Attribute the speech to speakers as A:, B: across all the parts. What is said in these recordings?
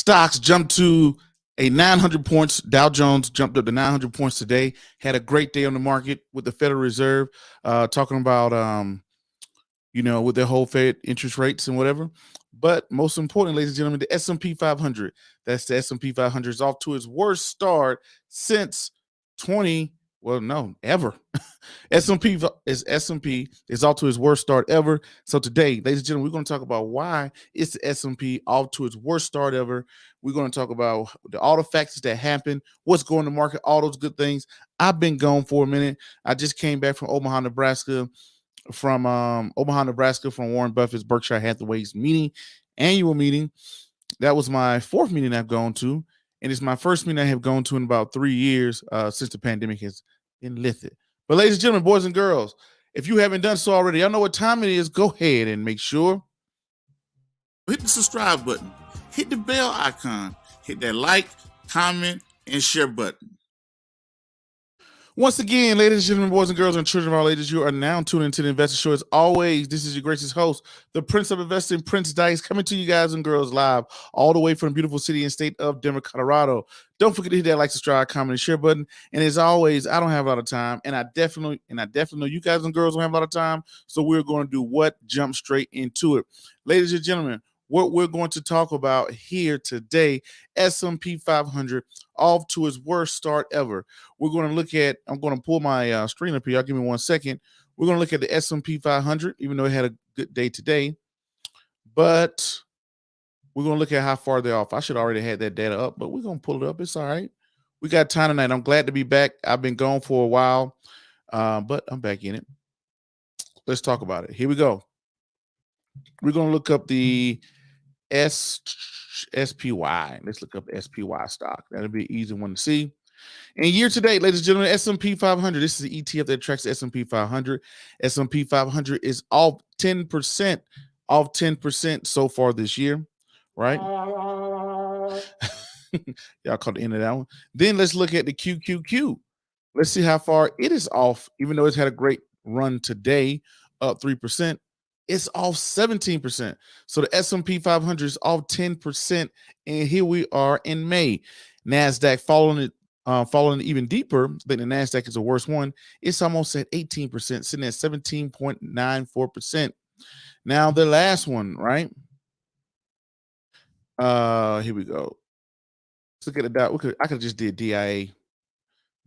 A: stocks jumped to a 900 points. Dow Jones jumped up to 900 points today. Had a great day on the market with the Federal Reserve talking about, with their whole Fed interest rates and whatever. But most important, ladies and gentlemen, the S&P 500, that's the S&P 500 is off to its worst start since ever. S&P is off to its worst start ever. So today, ladies and gentlemen, we're going to talk about why it's the S&P off to its worst start ever. We're going to talk about all the factors that happen, what's going to market, all those good things. I've been gone for a minute. I just came back from Omaha, Nebraska, from Warren Buffett's Berkshire Hathaway's annual meeting. That was my fourth meeting I've gone to, and it's my first meeting I have gone to in about 3 years since the pandemic has been lifted. But ladies and gentlemen, boys and girls, if you haven't done so already, I know what time it is. Go ahead and make sure hit the subscribe button, hit the bell icon, hit that like, comment, and share button. Once again, ladies and gentlemen, boys and girls, and children of all ages, you are now tuned into the Investor Show. As always, this is your gracious host, the Prince of Investing, Prince Dykes, coming to you guys and girls live all the way from the beautiful city and state of Denver, Colorado. Don't forget to hit that like, subscribe, comment, and share button. And as always, I don't have a lot of time, and I definitely know you guys and girls don't have a lot of time, so we're going to do what? Jump straight into it. Ladies and gentlemen, what we're going to talk about here today, S&P 500 off to its worst start ever. We're going to look at, I'm going to pull my screen up here. I'll give me 1 second. We're going to look at the S&P 500, even though it had a good day today. But we're going to look at how far they're off. I should already have that data up, but we're going to pull it up. It's all right. We got time tonight. I'm glad to be back. I've been gone for a while, but I'm back in it. Let's talk about it. Here we go. We're going to look up the SPY. Let's look up SPY stock. That'll be an easy one to see. And year to date, ladies and gentlemen, S&P 500. This is the ETF that tracks the S&P 500. S&P 500 is off 10% so far this year, right? Y'all caught the end of that one. Then let's look at the QQQ. Let's see how far it is off, even though it's had a great run today, up 3%. It's off 17%. So the S&P 500 is off 10%. And here we are in May. NASDAQ falling even deeper. I think the NASDAQ is the worst one. It's almost at 18%, sitting at 17.94%. Now the last one, right? Here we go. Let's look at the Dow. I could just did DIA,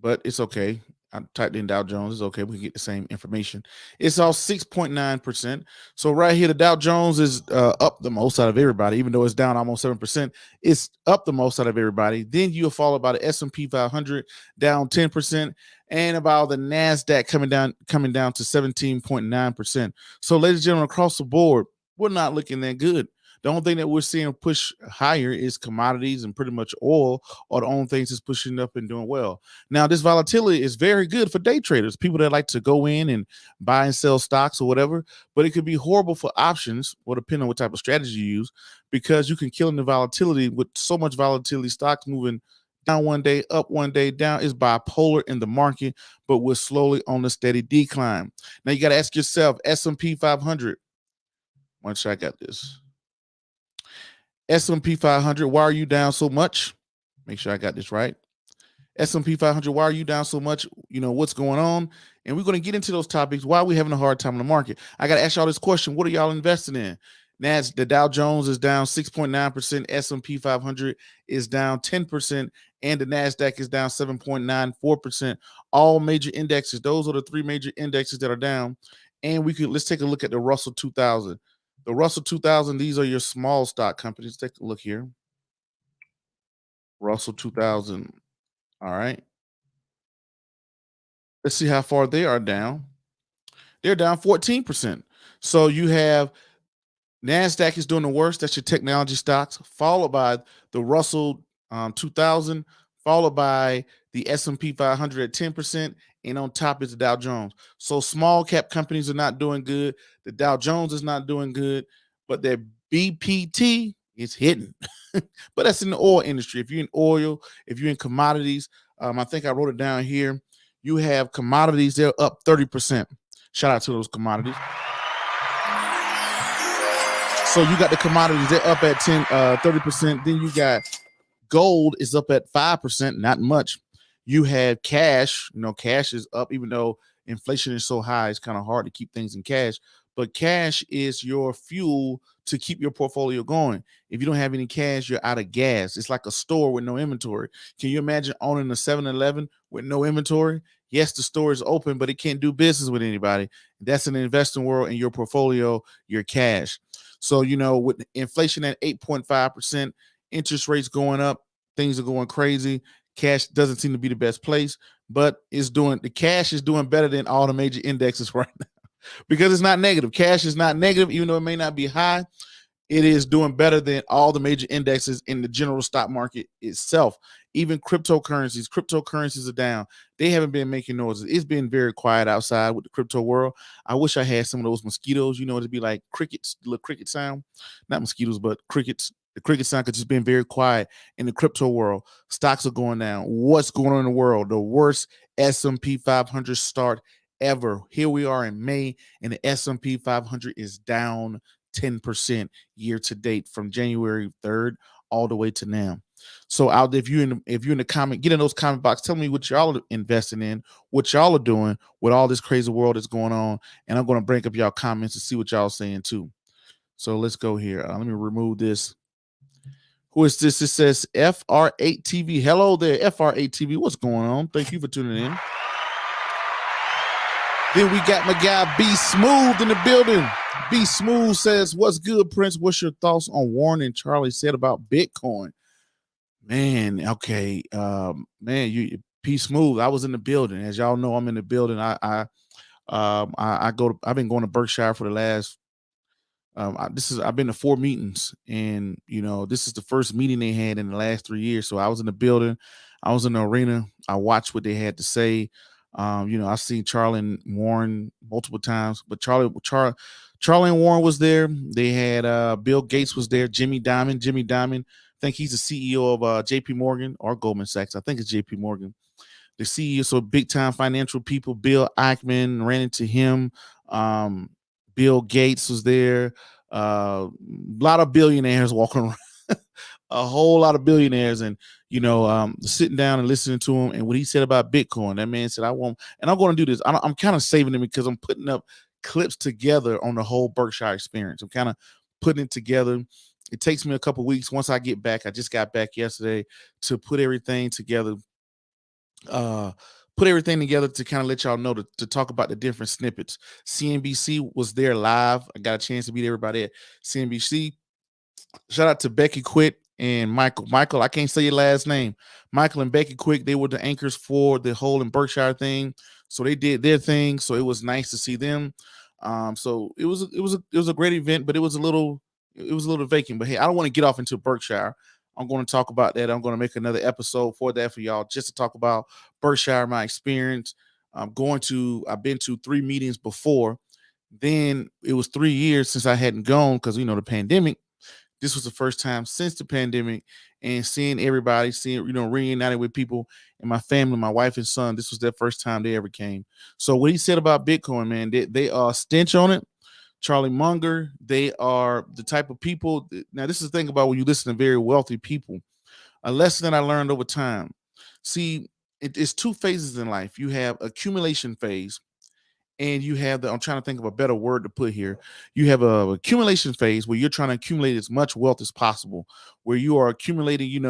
A: but it's okay. I typed in Dow Jones. It's okay. We can get the same information. It's all 6.9%. So right here, the Dow Jones is up the most out of everybody, even though it's down almost 7%. It's up the most out of everybody. Then you're followed by the S&P 500 down 10%, and about the NASDAQ coming down to 17.9%. So ladies and gentlemen, across the board, we're not looking that good. The only thing that we're seeing push higher is commodities, and pretty much oil are the only things that's pushing up and doing well. Now, this volatility is very good for day traders, people that like to go in and buy and sell stocks or whatever, but it could be horrible for options, or depending on what type of strategy you use, because you can kill in the volatility with so much volatility. Stocks moving down one day, up one day, down. Is bipolar in the market, but we're slowly on a steady decline. Now, you got to ask yourself, S&P 500. One sure I got this. S&P 500, why are you down so much? Make sure I got this right. S&P 500, why are you down so much? What's going on? And we're going to get into those topics. Why are we having a hard time in the market? I got to ask y'all this question. What are y'all investing in? The Dow Jones is down 6.9%. S&P 500 is down 10%. And the NASDAQ is down 7.94%. All major indexes. Those are the three major indexes that are down. And let's take a look at the Russell 2000. The Russell 2000, these are your small stock companies. Take a look here. Russell 2000. All right. Let's see how far they are down. They're down 14%. So you have NASDAQ is doing the worst. That's your technology stocks, followed by the Russell 2000, followed by the S&P 500 at 10%, and on top is the Dow Jones. So small cap companies are not doing good. The Dow Jones is not doing good, but their BPT is hitting. But that's in the oil industry. If you're in oil, if you're in commodities, I think I wrote it down here. You have commodities, they're up 30%. Shout out to those commodities. So you got the commodities, they're up at 30%. Then you got gold is up at 5%, not much. You have cash, cash is up, even though inflation is so high, it's kind of hard to keep things in cash. But cash is your fuel to keep your portfolio going. If you don't have any cash, you're out of gas. It's like a store with no inventory. Can you imagine owning a 7-Eleven with no inventory? Yes, the store is open, but it can't do business with anybody. That's an investing world in your portfolio, your cash. So, with inflation at 8.5%, interest rates going up, things are going crazy. Cash doesn't seem to be the best place, but the cash is doing better than all the major indexes right now because it's not negative. Cash is not negative, even though it may not be high. It is doing better than all the major indexes in the general stock market itself. Even cryptocurrencies are down. They haven't been making noises. It's been very quiet outside with the crypto world. I wish I had some of those mosquitoes, it'd be like crickets, the little cricket sound. Not mosquitoes, but crickets. The cricket sound has just been very quiet in the crypto world. Stocks are going down. What's going on in the world? The worst S&P 500 start ever. Here we are in May, and the S&P 500 is down 10% year to date from January 3rd all the way to now. So if you're in the comment, get in those comment box, tell me what y'all are investing in, what y'all are doing with all this crazy world that's going on, and I'm going to break up y'all comments and see what y'all saying too. So let's go here. Let me remove this. Who is this? It says FR8TV. Hello there, FR8TV. What's going on? Thank you for tuning in. Then we got my guy B Smooth in the building. B Smooth says, "What's good, Prince? What's your thoughts on Warren and Charlie said about Bitcoin?" Man, okay, you P Smooth. I was in the building, as y'all know. I'm in the building. I've been going to Berkshire for the last. I've been to 4 meetings, and this is the first meeting they had in the last 3 years. So I was in the building, I was in the arena. I watched what they had to say. I've seen Charlie and Warren multiple times, but Charlie and Warren was there. They had Bill Gates was there. Jimmy Dimon. I think he's the CEO of JP Morgan or Goldman Sachs. I think it's JP Morgan. The CEO, so big time financial people. Bill Ackman, ran into him. Bill Gates was there. A lot of billionaires walking around. A whole lot of billionaires, and sitting down and listening to him and what he said about Bitcoin. That man said, "I won't," and I'm going to do this. I'm kind of saving it because I'm putting up clips together on the whole Berkshire experience. I'm kind of putting it together. It takes me a couple weeks. Once I get back, I just got back yesterday to put everything together. To kind of let y'all know to talk about the different snippets. CNBC was there live. I got a chance to meet everybody at CNBC. Shout out to Becky Quick and Michael. I can't say your last name. Michael and Becky Quick, they were the anchors for the whole in Berkshire thing. So they did their thing. So it was nice to see them. So it was a great event, but it was a little vacant. But hey, I don't want to get off into Berkshire. I'm going to talk about that. I'm going to make another episode for that for y'all, just to talk about Berkshire, my experience. I've been to 3 meetings before. Then it was 3 years since I hadn't gone because the pandemic. This was the first time since the pandemic, and seeing everybody, reunited with people and my family, my wife and son. This was their first time they ever came. So what he said about Bitcoin, man, they are stench on it. Charlie Munger, they are the type of people. Now, this is the thing about when you listen to very wealthy people. A lesson that I learned over time. See, it's 2 phases in life. You have accumulation phase, and you have I'm trying to think of a better word to put here. You have a accumulation phase where you're trying to accumulate as much wealth as possible, where you are accumulating,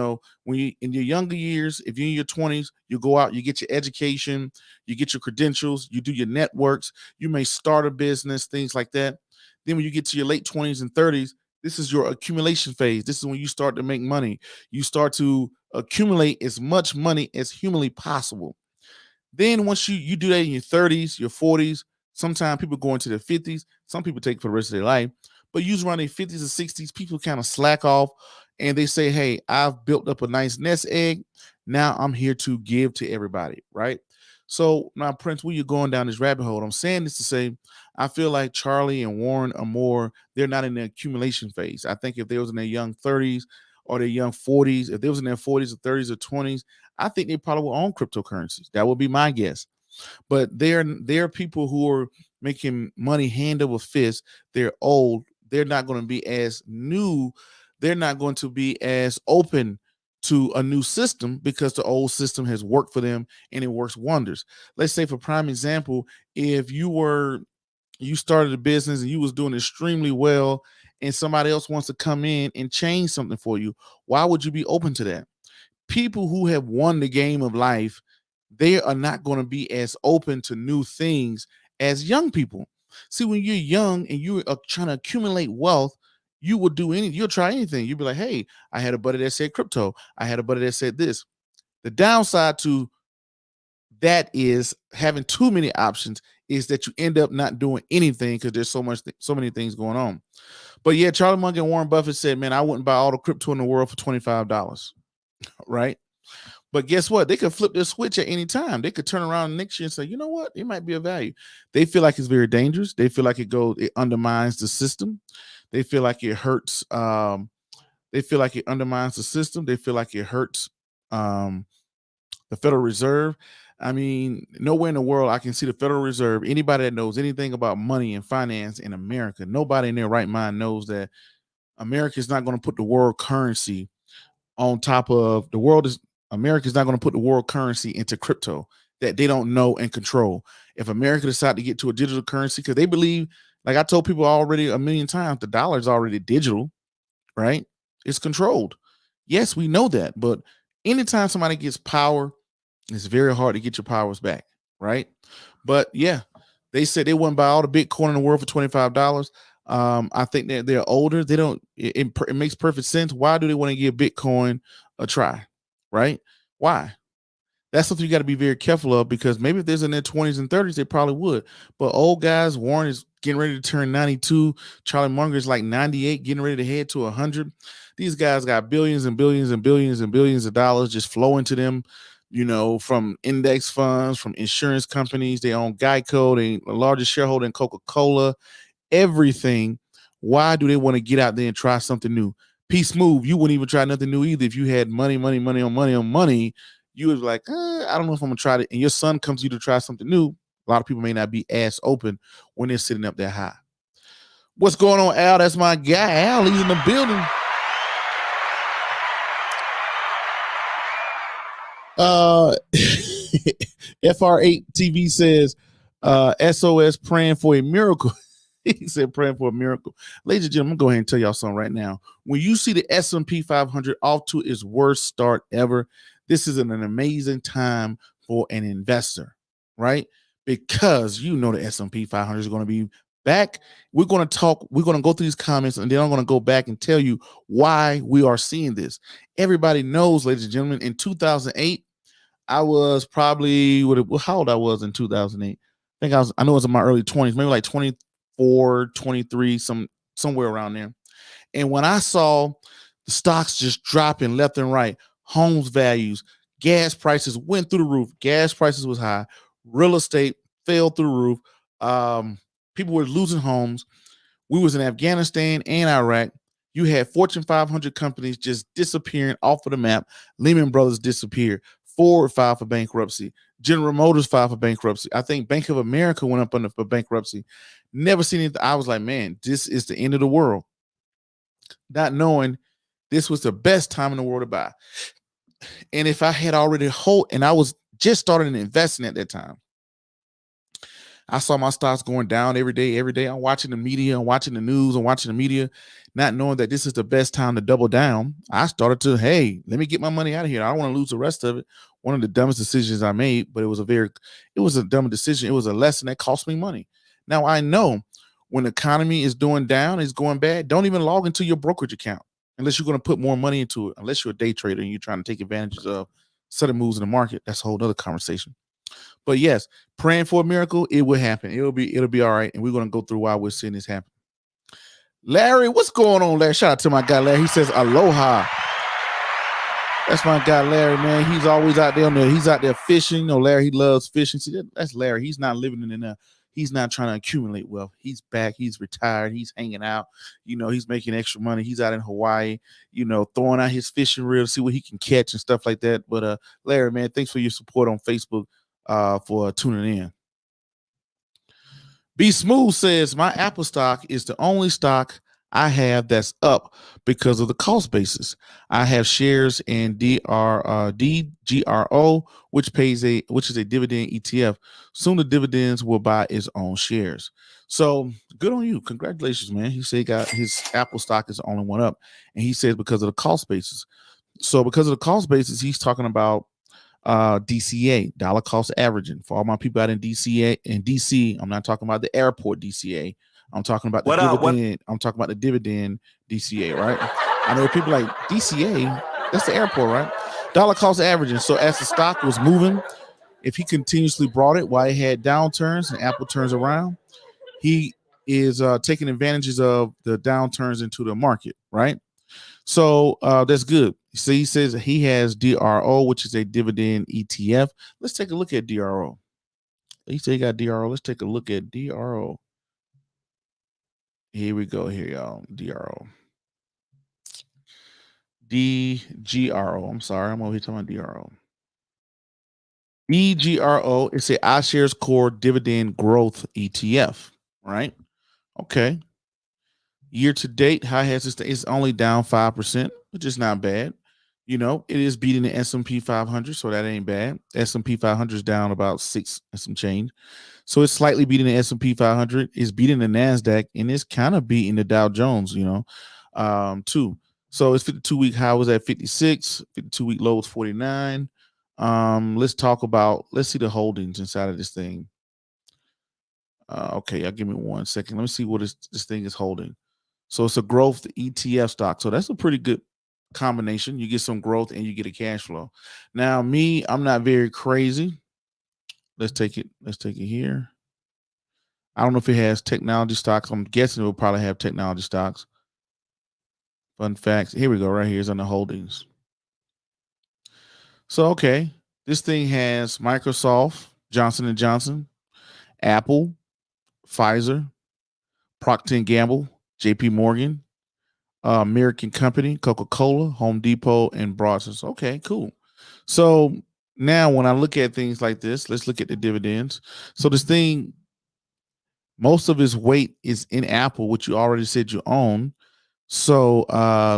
A: when you in your younger years, if you're in your 20s, you go out, you get your education, you get your credentials, you do your networks, you may start a business, things like that. Then when you get to your late 20s and 30s, this is your accumulation phase. This is when you start to make money. You start to accumulate as much money as humanly possible. Then once you do that in your 30s, your 40s, sometimes people go into their 50s. Some people take it for the rest of their life. But usually around their 50s and 60s, people kind of slack off and they say, "Hey, I've built up a nice nest egg. Now I'm here to give to everybody," right? So now, Prince, where you're going down this rabbit hole, I'm saying this to say, I feel like Charlie and Warren are they're not in the accumulation phase. I think if they was in their young 30s or their young 40s, if they was in their 40s or 30s or 20s, I think they probably will own cryptocurrencies. That would be my guess. But they're people who are making money hand over fist. They're old. they're not going to be as new. They're not going to be as open to a new system because the old system has worked for them and it works wonders. Let's say, for prime example, if you started a business and you was doing extremely well and somebody else wants to come in and change something for you, why would you be open to that? People who have won the game of life, they are not going to be as open to new things as young people. See, when you're young and you are trying to accumulate wealth, you will do anything. You'll try anything. You'll be like, hey, I had a buddy that said crypto. I had a buddy that said this. The downside to that is having too many options is that you end up not doing anything because there's so many things going on. But yeah, Charlie Munger and Warren Buffett said, man, I wouldn't buy all the crypto in the world for $25, right? But guess what? They could flip their switch at any time. They could turn around next year and say, you know what? It might be a value. They feel like it's very dangerous. They feel like it undermines the system. They feel like it hurts. They feel like it undermines the system. They feel like it hurts the Federal Reserve. I mean, nowhere in the world I can see the Federal Reserve, anybody that knows anything about money and finance in America, nobody in their right mind knows that America is not going to put the world currency on top of the world. America is not going to put the world currency into crypto that they don't know and control. If America decide to get to a digital currency, because they believe, like I told people already a million times, the dollar is already digital, right? It's controlled. Yes, we know that. But anytime somebody gets power, it's very hard to get your powers back, right? But yeah, they said they wouldn't buy all the Bitcoin in the world for $25. I think that they're older. They don't. It makes perfect sense. Why do they want to give Bitcoin a try, right? Why? That's something you got to be very careful of, because maybe if there's in their 20s and 30s, they probably would. But old guys, Warren is getting ready to turn 92. Charlie Munger is like 98, getting ready to head to 100. These guys got billions and billions and billions and billions of dollars just flowing to them, from index funds, from insurance companies. They own Geico, they the largest shareholder in Coca-Cola, everything. Why do they want to get out there and try something new? Peace move. You wouldn't even try nothing new either. If you had money, you was like, I don't know if I'm gonna try it. And your son comes to you to try something new. A lot of people may not be as open when they're sitting up that high. What's going on, Al? That's my guy. Al, he's in the building. FR8 TV says, SOS praying for a miracle. He said praying for a miracle. Ladies and gentlemen, I'm going to go ahead and tell y'all something right now. When you see the S&P 500 off to its worst start ever, this is an amazing time for an investor, right? Because the S&P 500 is going to be back. We're going to go through these comments, and then I'm going to go back and tell you why we are seeing this. Everybody knows, ladies and gentlemen, in 2008, I was probably, how old I was in 2008? I know it was in my early 20s, maybe like 24, 23, somewhere around there. And when I saw the stocks just dropping left and right, homes values, gas prices went through the roof. Gas prices was high. Real estate fell through the roof. People were losing homes. We was in Afghanistan and Iraq. You had Fortune 500 companies just disappearing off of the map. Lehman Brothers disappeared. Ford filed for bankruptcy. General Motors filed for bankruptcy. I think Bank of America went up for bankruptcy. Never seen it. I was like, man, this is the end of the world. Not knowing this was the best time in the world to buy. And if I had already and I was just starting investing at that time, I saw my stocks going down every day. I'm watching the media, I'm watching the news, I'm watching the media, not knowing that this is the best time to double down. I started to, hey, let me get my money out of here. I don't want to lose the rest of it. One of the dumbest decisions I made, but it was a dumb decision. It was a lesson that cost me money. Now I know when the economy is doing down, it's going bad, don't even log into your brokerage account unless you're going to put more money into it, unless you're a day trader and you're trying to take advantages of sudden moves in the market. That's a whole other conversation. But yes, praying for a miracle, it will happen. It'll be all right. And we're going to go through why we're seeing this happen. Larry, what's going on, Larry? Shout out to my guy, Larry. He says, aloha. That's my guy, Larry, man. He's always out there he's out there fishing. Larry, he loves fishing. See, that's Larry. He's not living in there. He's not trying to accumulate wealth. He's back. He's retired. He's hanging out. He's making extra money. He's out in Hawaii, throwing out his fishing reel to see what he can catch and stuff like that. But Larry, man, thanks for your support on Facebook. For tuning in. B Smooth says, my Apple stock is the only stock I have that's up because of the cost basis. I have shares in DGRO, which is a dividend ETF. Soon the dividends will buy its own shares. So good on you. Congratulations, man. He said he got his Apple stock is the only one up. And he says because of the cost basis. So because of the cost basis, he's talking about DCA, dollar cost averaging. For all my people out in DCA and DC, I'm not talking about the airport DCA. I'm talking about the dividend. I'm talking about the dividend DCA, right? I know people like DCA, that's the airport, right? Dollar cost averaging. So as the stock was moving, if he continuously brought it while he had downturns and Apple turns around, he is taking advantages of the downturns into the market, right? So that's good. So he says he has DRO, which is a dividend ETF. Let's take a look at DRO. He said he got DRO. Let's take a look at DRO. Here we go. Here, y'all. DRO. DGRO. I'm sorry. I'm over here talking about DRO. DGRO is a iShares Core Dividend Growth ETF, right? Okay. Year to date, how has this? It's only down 5%, which is not bad. You know, it is beating the S&P 500, so that ain't bad. S&P 500 is down about 6 and some change. So it's slightly beating the S&P 500. It's beating the NASDAQ, and it's kind of beating the Dow Jones, too. So its 52-week high was at 56, 52-week low was 49. Let's see the holdings inside of this thing. Okay, give me 1 second. Let me see what this thing is holding. So it's a growth ETF stock. So that's a pretty good combination. You get some growth and you get a cash flow. Now, I'm not very crazy. Let's take it here. I don't know if it has technology stocks. I'm guessing it will probably have technology stocks. Fun facts. Here we go. Right here is on the holdings. So, okay. This thing has Microsoft, Johnson & Johnson, Apple, Pfizer, Procter & Gamble, JP Morgan, American Company, Coca-Cola, Home Depot, and Broadsons. Okay, cool. So now when I look at things like this, let's look at the dividends. So this thing, most of its weight is in Apple, which you already said you own. So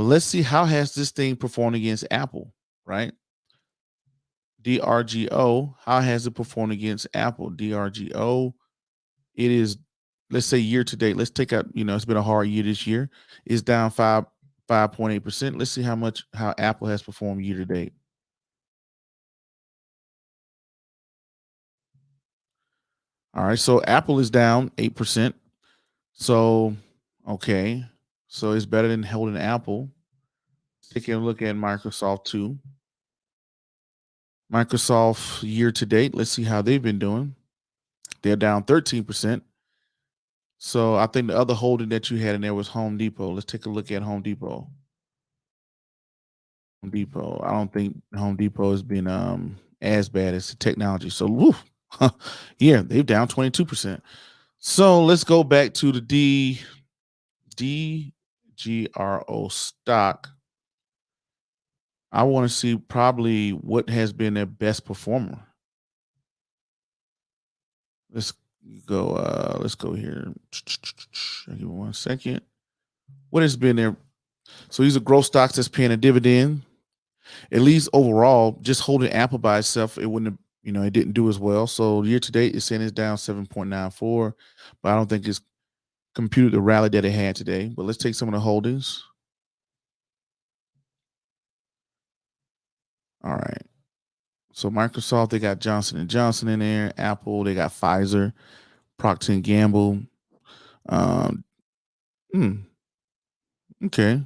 A: let's see, how has this thing performed against Apple, right? DRGO, how has it performed against Apple? DRGO, it is, let's say year to date. Let's take out, it's been a hard year this year. It's down 5.8%. Let's see how Apple has performed year to date. All right, so Apple is down 8%. So, okay, so it's better than holding Apple. Taking a look at Microsoft too. Microsoft year to date, let's see how they've been doing. They're down 13%. So I think the other holding that you had in there was Home Depot. Let's take a look at Home Depot. Home Depot. I don't think Home Depot has been as bad as the technology. So woof. Yeah, they've down 22%. So let's go back to the DGRO stock. I want to see probably what has been their best performer. Let's go here. Give me 1 second. What has been there? So these are growth stocks that's paying a dividend. At least overall, just holding Apple by itself, it wouldn't have, it didn't do as well. So year to date, it's saying it's down 7.94, but I don't think it's computed the rally that it had today. But let's take some of the holdings. All right. So Microsoft, they got Johnson & Johnson in there. Apple, they got Pfizer, Procter & Gamble. Okay.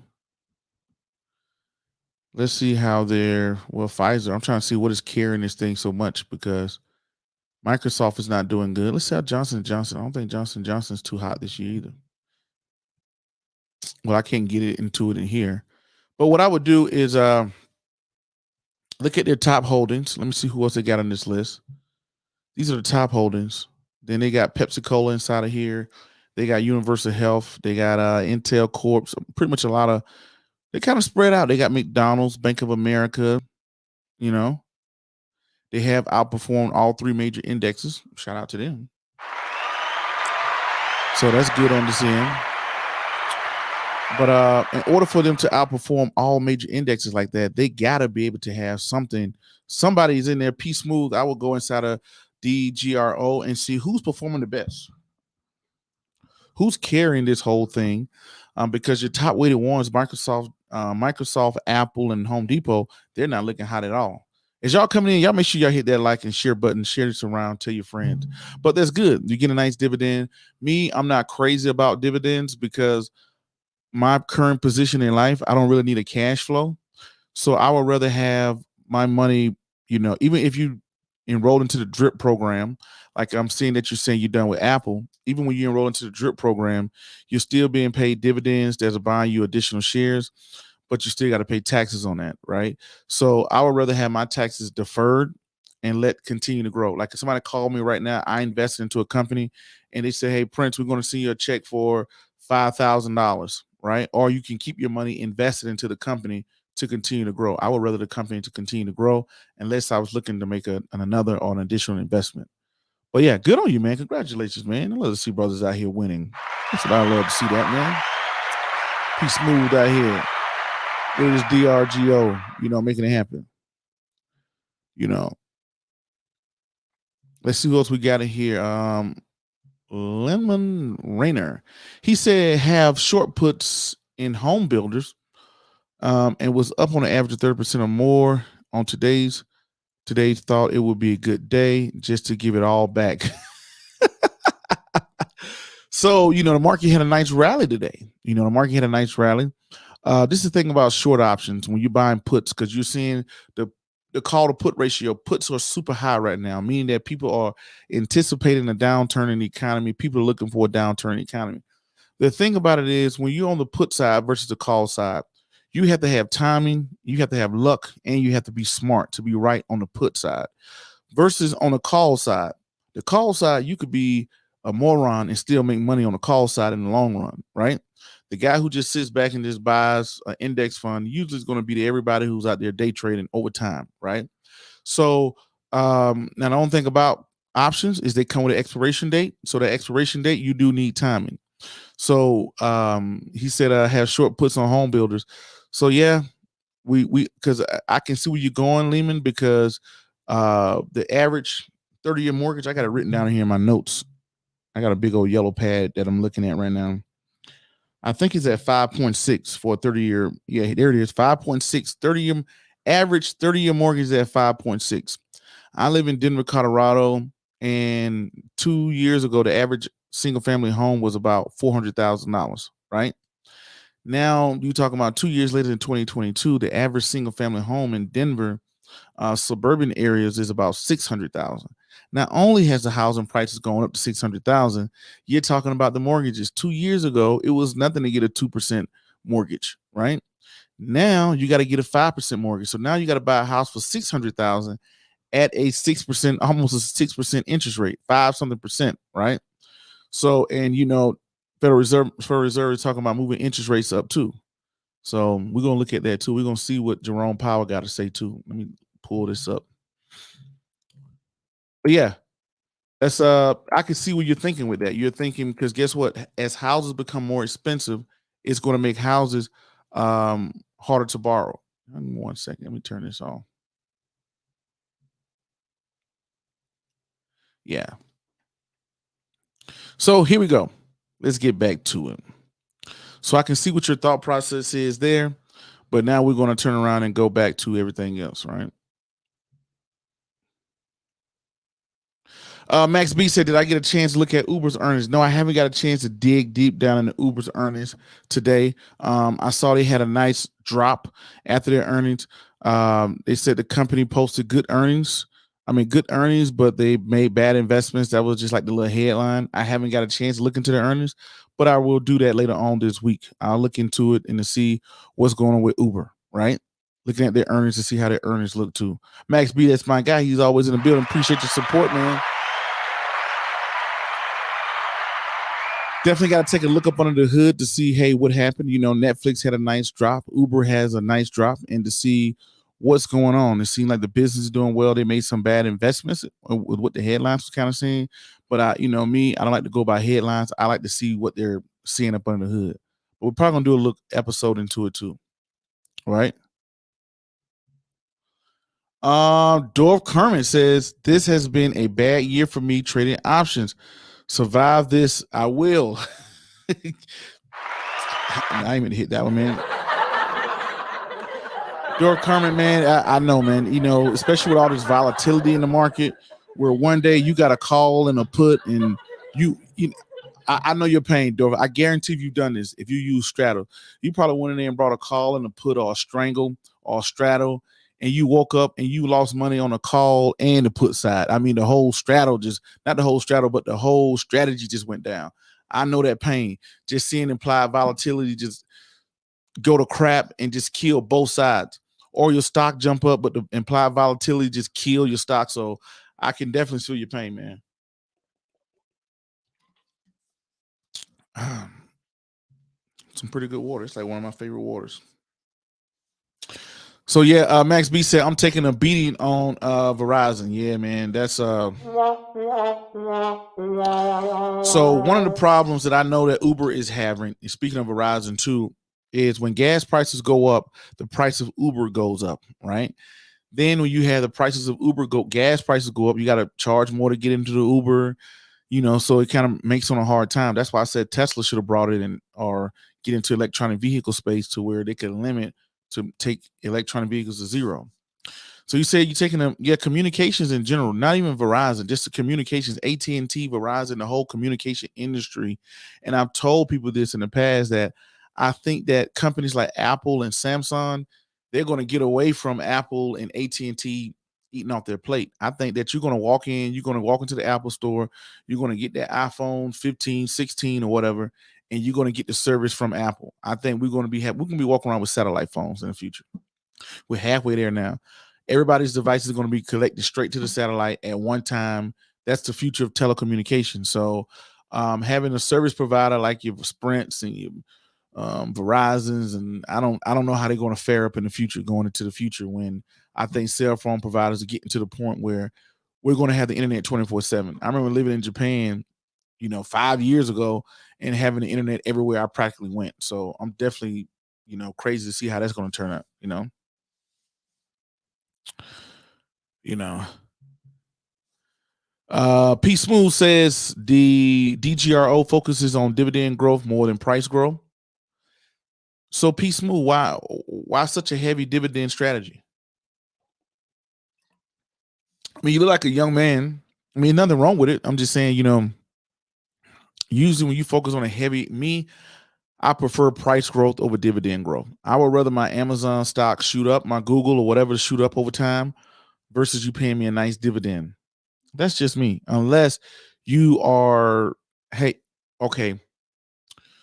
A: Let's see how Pfizer. I'm trying to see what is carrying this thing so much because Microsoft is not doing good. Let's see how Johnson & Johnson. I don't think Johnson & Johnson's too hot this year either. Well, I can't get into it in here. But what I would do is look at their top holdings. Let me see who else they got on this list. These are the top holdings. Then they got Pepsi-Cola inside of here. They got Universal Health. They got Intel Corp. So pretty much they kind of spread out. They got McDonald's, Bank of America. They have outperformed all 3 major indexes. Shout out to them. So that's good on this end. But in order for them to outperform all major indexes like that, they gotta be able to have something. Somebody's in there. P Smooth. I will go inside of DGRO and see who's performing the best, who's carrying this whole thing, because your top weighted ones, Microsoft, Apple, and Home Depot, they're not looking hot at all. As y'all coming in, y'all make sure y'all hit that like and share button, share this around, tell your friends. But that's good. You get a nice dividend. Me, I'm not crazy about dividends because my current position in life, I don't really need a cash flow. So I would rather have my money, even if you enroll into the drip program, like I'm seeing that you're saying you're done with Apple, even when you enroll into the drip program, you're still being paid dividends that's buying you additional shares, but you still got to pay taxes on that, right? So I would rather have my taxes deferred and let continue to grow. Like if somebody called me right now, I invested into a company and they say, "Hey, Prince, we're going to send you a check for $5,000, right? Or you can keep your money invested into the company to continue to grow." I would rather the company to continue to grow unless I was looking to make another or an additional investment. But yeah, good on you, man. Congratulations, man. I love to see brothers out here winning. That's what I love to see, that, man. Be smooth out here. It is DRGO, making it happen. Let's see who else we got in here. Lemon Rainer. He said have short puts in home builders, and was up on an average of 30% or more on today's. Today thought it would be a good day just to give it all back. So, the market had a nice rally today. The market had a nice rally. This is the thing about short options when you're buying puts, because you're seeing the call to put ratio. Puts are super high right now, meaning that people are anticipating a downturn in the economy. People are looking for a downturn in the economy. The thing about it is when you're on the put side versus the call side, you have to have timing, you have to have luck, and you have to be smart to be right on the put side versus on the call side. The call side, you could be a moron and still make money on the call side in the long run, right? The guy who just sits back and just buys an index fund usually is going to be everybody who's out there day trading over time, right? So now the only thing about options is they come with an expiration date. So the expiration date, you do need timing. So he said have short puts on home builders. So yeah, we because I can see where you're going, Lehman, because the average 30-year mortgage, I got it written down here in my notes. I got a big old yellow pad that I'm looking at right now. I think it's at 5.6 for a 30-year. Yeah, there it is. 5.6 30-year average 30-year mortgage is at 5.6. I live in Denver, Colorado, and 2 years ago, the average single family home was about $400,000, right? Now you talking about 2 years later in 2022, the average single family home in Denver, suburban areas is about 600,000. Not only has the housing prices gone up to 600,000, you're talking about the mortgages. 2 years ago, it was nothing to get a 2% mortgage, right? Now you got to get a 5% mortgage. So now you got to buy a house for 600,000 at a 6%, almost a 6% interest rate, 5 something percent, right? So, and Federal Reserve is talking about moving interest rates up too. So we're gonna look at that too. We're gonna see what Jerome Powell got to say too. Let me pull this up. But yeah, that's I can see what you're thinking with that. You're thinking because guess what? As houses become more expensive, it's going to make houses harder to borrow. 1 second, let me turn this on. Yeah. So here we go. Let's get back to it. So I can see what your thought process is there, but now we're going to turn around and go back to everything else, right? Max B said, "Did I get a chance to look at Uber's earnings?" No, I haven't got a chance to dig deep down into Uber's earnings today. I saw they had a nice drop after their earnings. They said the company posted good earnings. I mean, good earnings, but they made bad investments. That was just like the little headline. I haven't got a chance to look into their earnings, but I will do that later on this week. I'll look into it and to see what's going on with Uber, right? Looking at their earnings to see how their earnings look too. Max B, that's my guy. He's always in the building. Appreciate your support, man. Definitely got to take a look up under the hood to see, hey, what happened. Netflix had a nice drop. Uber has a nice drop, and to see what's going on. It seemed like the business is doing well. They made some bad investments with what the headlines were kind of saying. But me, I don't like to go by headlines. I like to see what they're seeing up under the hood. We're probably gonna do a look episode into it too, right? Dorf Kermit says this has been a bad year for me trading options. Survive this, I will. I ain't even hit that one, man. Dorf Kermit, man, I know, man. You know, especially with all this volatility in the market, where one day you got a call and a put, and you I know your pain, Dorf. I guarantee if you've done this, if you use straddle, you probably went in there and brought a call and a put or a strangle or a straddle, and you woke up and you lost money on a call and the put side. I mean, the whole straddle just, not the whole straddle, but the whole strategy just went down. I know that pain. Just seeing implied volatility just go to crap and just kill both sides. Or your stock jump up, but the implied volatility just kill your stock. So I can definitely feel your pain, man. Some pretty good water. It's like one of my favorite waters. So yeah, Max B said I'm taking a beating on Verizon. Yeah, man, that's so one of the problems that I know that Uber is having, speaking of Verizon too, is when gas prices go up, the price of Uber goes up, right? Then when you have the prices of Uber gas prices go up, you got to charge more to get into the Uber, you know, so it kind of makes on a hard time. That's why I said Tesla should have brought it in or get into electronic vehicle space to where they could limit to take electronic vehicles to zero. So you said you're taking them, yeah, communications in general, not even Verizon, just the communications, AT&T, Verizon, the whole communication industry. And I've told people this in the past that I think that companies like Apple and Samsung, they're going to get away from Apple and AT&T eating off their plate. I think that you're going to walk into the Apple store, you're going to get that iPhone 15, 16 or whatever, and you're going to get the service from Apple. I think we're going to be walking around with satellite phones in the future. We're halfway there now. Everybody's device is going to be collected straight to the satellite at one time. That's the future of telecommunications. So having a service provider like your Sprints and your Verizons, and I don't know how they're going to fare up in the future, going into the future, when I think cell phone providers are getting to the point where we're going to have the internet 24/7. I remember living in Japan, 5 years ago, and having the internet everywhere I practically went. So I'm definitely, crazy to see how that's going to turn out. you know. P Smooth says the DGRO focuses on dividend growth more than price growth. So P Smooth, why such a heavy dividend strategy? I mean, you look like a young man. I mean, nothing wrong with it. I'm just saying, usually when you focus on I prefer price growth over dividend growth. I would rather my Amazon stock shoot up, my Google or whatever shoot up over time versus you paying me a nice dividend. That's just me. Unless you are, hey, okay.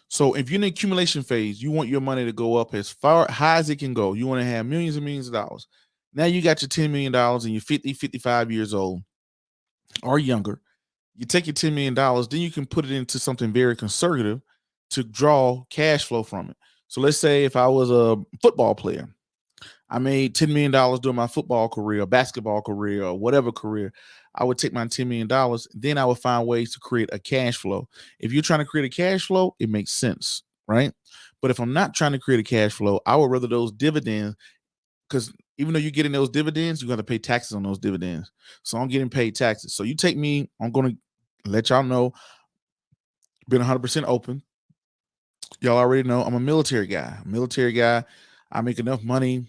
A: So if you're in the accumulation phase, you want your money to go up as far high as it can go. You want to have millions and millions of dollars. Now you got your $10 million and you're 50, 55 years old or younger. You take your $10 million, then you can put it into something very conservative to draw cash flow from it. So let's say if I was a football player, I made $10 million during my football career, basketball career, or whatever career. I would take my $10 million, then I would find ways to create a cash flow. If you're trying to create a cash flow, it makes sense, right? But if I'm not trying to create a cash flow, I would rather those dividends, because even though you're getting those dividends, you got to pay taxes on those dividends. So I'm getting paid taxes. So you take me, I'm going to let y'all know, been 100% open. Y'all already know I'm a military guy. I make enough money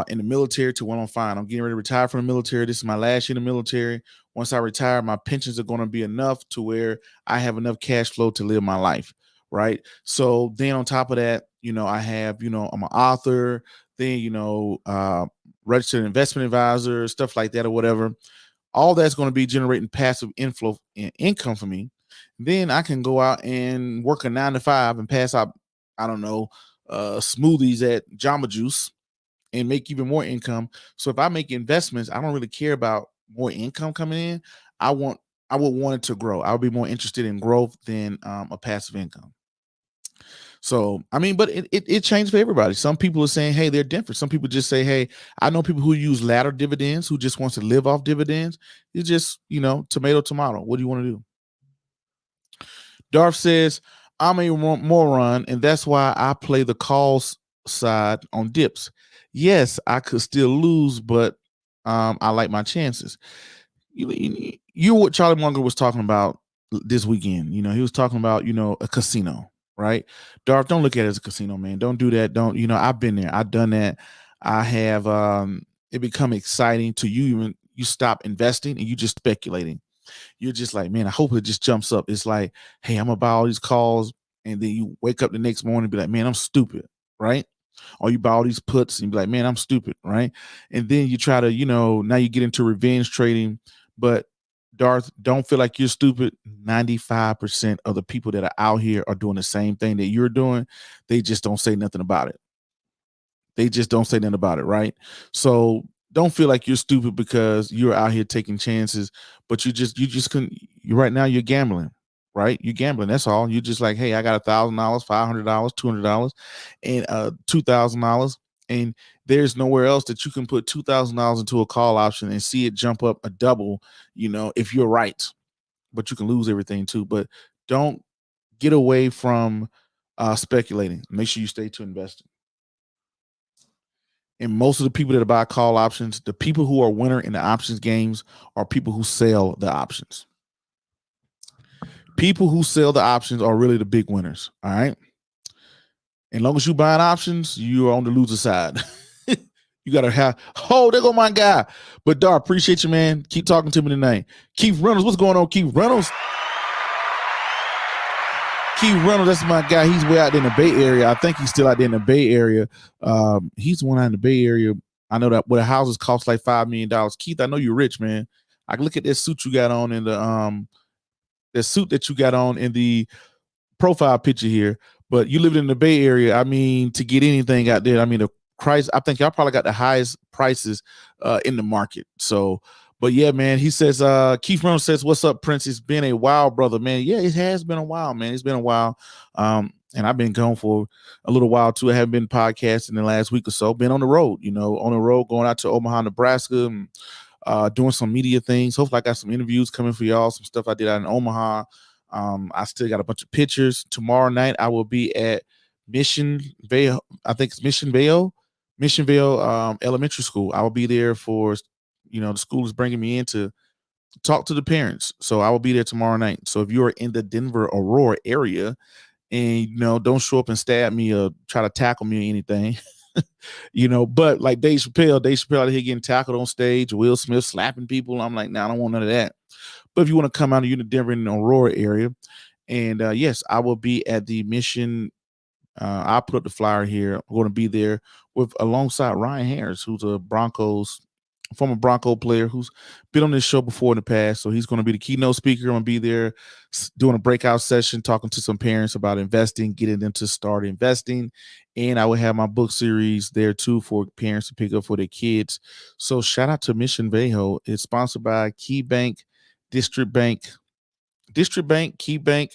A: in the military to when I'm fine. I'm getting ready to retire from the military. This is my last year in the military. Once I retire, my pensions are going to be enough to where I have enough cash flow to live my life. Right. So then on top of that, I have, I'm an author, then, registered investment advisor, stuff like that or whatever. All that's going to be generating passive inflow and income for me. Then I can go out and work a 9 to 5 and pass out, I don't know, smoothies at Jamba Juice and make even more income. So if I make investments, I don't really care about more income coming in. I would want it to grow. I would be more interested in growth than a passive income. So, I mean, but it changed for everybody. Some people are saying, hey, they're different. Some people just say, hey, I know people who use ladder dividends, who just wants to live off dividends. It's just, tomato. What do you want to do? Darth says, I'm a moron, and that's why I play the calls side on dips. Yes, I could still lose, but I like my chances. You what Charlie Munger was talking about this weekend. He was talking about a casino, right? Darth, don't look at it as a casino, man. Don't do that. Don't I've been there. I've done that. I have. It become exciting to you. Even you stop investing and you just speculating. You're just like, man, I hope it just jumps up. It's like, hey, I'm gonna buy all these calls, and then you wake up the next morning and be like, man, I'm stupid, right? Or you buy all these puts and be like, man, I'm stupid, right? And then you try to, now you get into revenge trading. But Darth, don't feel like you're stupid. 95% of the people that are out here are doing the same thing that you're doing. They just don't say nothing about it. They just don't say nothing about it, right? So don't feel like you're stupid because you're out here taking chances, but you just couldn't. You right now you're gambling, right? You're gambling. That's all. You're just like, hey, I got $1,000, $500, $200, and $2,000, and there's nowhere else that you can put $2,000 into a call option and see it jump up a double. If you're right, but you can lose everything too. But don't get away from speculating. Make sure you stay to investing. And most of the people that buy call options, the people who are winner in the options games are people who sell the options. People who sell the options are really the big winners. All right. As long as you buying options, you are on the loser side. You gotta have. Oh, there go my guy. But Dar, appreciate you, man. Keep talking to me tonight. Keith Reynolds, what's going on, Keith Reynolds? Keith Reynolds, that's my guy. He's way out there in the Bay Area. I think he's still out there in the Bay Area. He's the one out in the Bay Area. I know that where the houses cost like $5 million. Keith, I know you're rich, man. I can look at this suit you got on in the suit that you got on in the profile picture here. But you live in the Bay Area. I mean, to get anything out there, I mean, the price. I think y'all probably got the highest prices in the market. So. But yeah, man, he says, Keith Reynolds says, what's up, Prince? It's been a while, brother, man. Yeah, it has been a while, man. It's been a while. And I've been gone for a little while too. I haven't been podcasting the last week or so. Been on the road, on the road, going out to Omaha, Nebraska, and doing some media things. Hopefully I got some interviews coming for y'all, some stuff I did out in Omaha. I still got a bunch of pictures. Tomorrow night, I will be at Mission Vale. I think it's Mission Vale Elementary School. I will be there for the school is bringing me in to talk to the parents. So I will be there tomorrow night. So if you're in the Denver Aurora area and, don't show up and stab me or try to tackle me or anything, but like Dave Chappelle out here getting tackled on stage, Will Smith slapping people. I'm like, nah, I don't want none of that. But if you want to come out of the Denver and Aurora area, and yes, I will be at the Mission. I'll put up the flyer here. I'm going to be there alongside Ryan Harris, who's a former Bronco player who's been on this show before in the past. So he's going to be the keynote speaker. I'm going to be there doing a breakout session, talking to some parents about investing, getting them to start investing. And I will have my book series there too for parents to pick up for their kids. So shout out to Mission Viejo. It's sponsored by Key Bank, District Bank, Key Bank,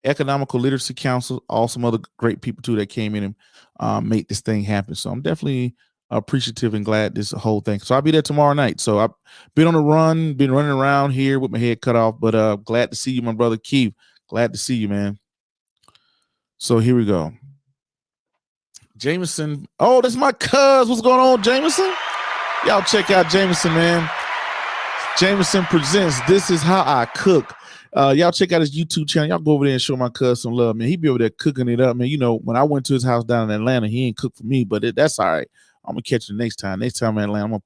A: Economical Literacy Council, all some other great people too that came in and made this thing happen. So I'm definitely appreciative and glad this whole thing. So I'll be there tomorrow night. So I've been on the run, been running around here with my head cut off, but glad to see you, my brother Keith. Glad to see you, man. So here we go. Jameson. Oh, that's my cuz. What's going on, Jameson? Y'all check out Jameson, man. Jameson presents This Is How I Cook. Y'all check out his YouTube channel. Y'all go over there and show my cuz some love, man. He be over there cooking it up, man. When I went to his house down in Atlanta, he ain't cooked for me, but that's all right. I'm gonna catch him next time. Next time in Atlanta, I'm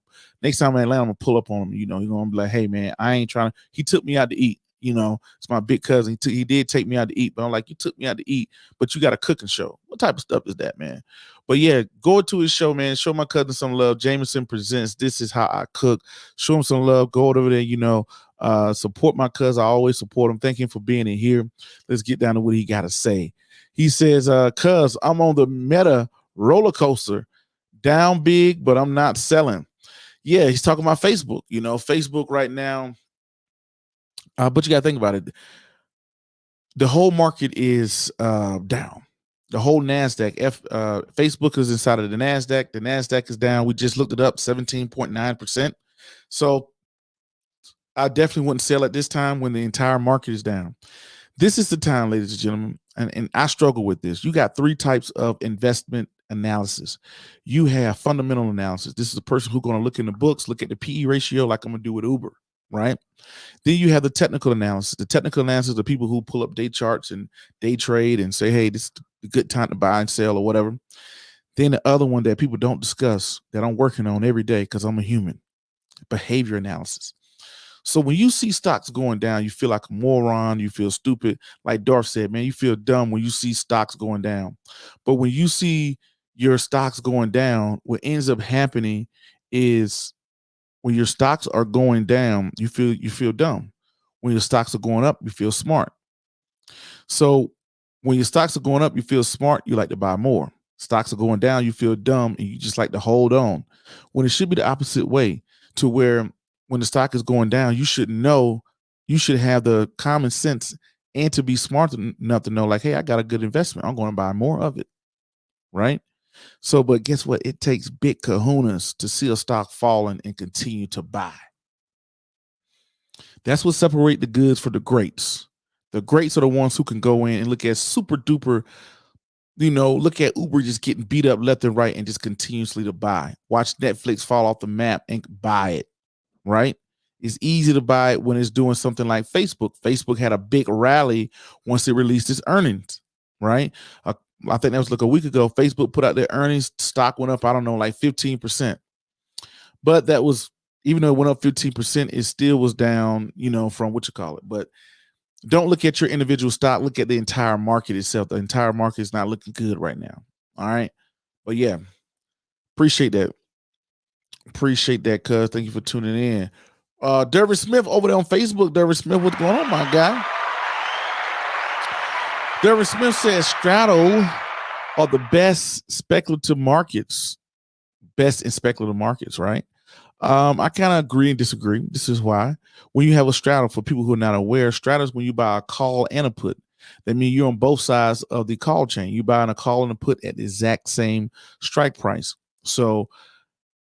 A: gonna pull up on him. He's gonna be like, hey man, I ain't trying to. He took me out to eat. It's my big cousin. He did take me out to eat, but I'm like, you took me out to eat, but you got a cooking show. What type of stuff is that, man? But yeah, go to his show, man. Show my cousin some love. Jameson presents This Is How I Cook. Show him some love. Go over there, support my cousin. I always support him. Thank him for being in here. Let's get down to what he got to say. He says, cuz I'm on the Meta roller coaster. Down big, but I'm not selling. Yeah, he's talking about Facebook. Facebook right now. But you got to think about it. The whole market is down. The whole NASDAQ. Facebook is inside of the NASDAQ. The NASDAQ is down. We just looked it up, 17.9%. So I definitely wouldn't sell at this time when the entire market is down. This is the time, ladies and gentlemen. and I struggle with this. You got three types of investment analysis. You have fundamental analysis. This is a person who's going to look in the books, look at the PE ratio, like I'm going to do with Uber, right? Then you have the technical analysis. The technical analysis are people who pull up day charts and day trade and say, hey, this is a good time to buy and sell or whatever. Then the other one that people don't discuss that I'm working on every day because I'm a human, behavior analysis. So when you see stocks going down, you feel like a moron, you feel stupid. Like Darth said, man, you feel dumb when you see stocks going down. But when you see your stocks going down, what ends up happening is when your stocks are going down, you feel dumb. When your stocks are going up, you feel smart. So when your stocks are going up, you feel smart, you like to buy more. Stocks are going down, you feel dumb, and you just like to hold on. When it should be the opposite way, to where when the stock is going down, you should know, you should have the common sense and to be smart enough to know, like, hey, I got a good investment. I'm going to buy more of it. Right. So, but guess what? It takes big kahunas to see a stock falling and continue to buy. That's what separates the goods for the greats. The greats are the ones who can go in and look at super duper, look at Uber just getting beat up left and right and just continuously to buy. Watch Netflix fall off the map and buy it, right? It's easy to buy it when it's doing something like Facebook. Facebook had a big rally once it released its earnings, right? I think that was like a week ago. Facebook put out their earnings, stock went up, I don't know, like 15%. But that was, even though it went up 15%, it still was down, from what you call it. But don't look at your individual stock, look at the entire market itself. The entire market is not looking good right now. All right. But yeah, appreciate that. Appreciate that, cuz. Thank you for tuning in. Dervis Smith over there on Facebook. Dervis Smith, what's going on, my guy? Dervis Smith says straddle are the best speculative markets. Best in speculative markets, right? I kind of agree and disagree. This is why. When you have a straddle, for people who are not aware, straddles when you buy a call and a put. That means you're on both sides of the call chain. You're buying a call and a put at the exact same strike price. So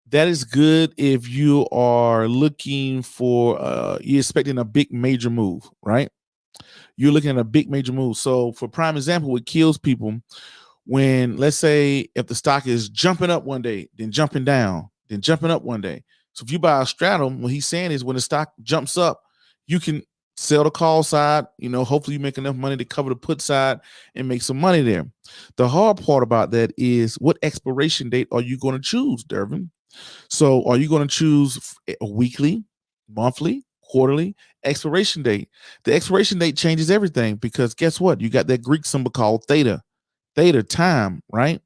A: that is good if you are looking for, you're expecting a big major move, right? You're looking at a big major move. So for prime example, what kills people, when, let's say, if the stock is jumping up one day, then jumping down, then jumping up one day. So if you buy a straddle, what he's saying is when the stock jumps up, you can sell the call side, hopefully you make enough money to cover the put side and make some money there. The hard part about that is, what expiration date are you going to choose, Dervin? So are you going to choose a weekly, monthly, quarterly expiration date? The expiration date changes everything, because guess what? You got that Greek symbol called theta time, right?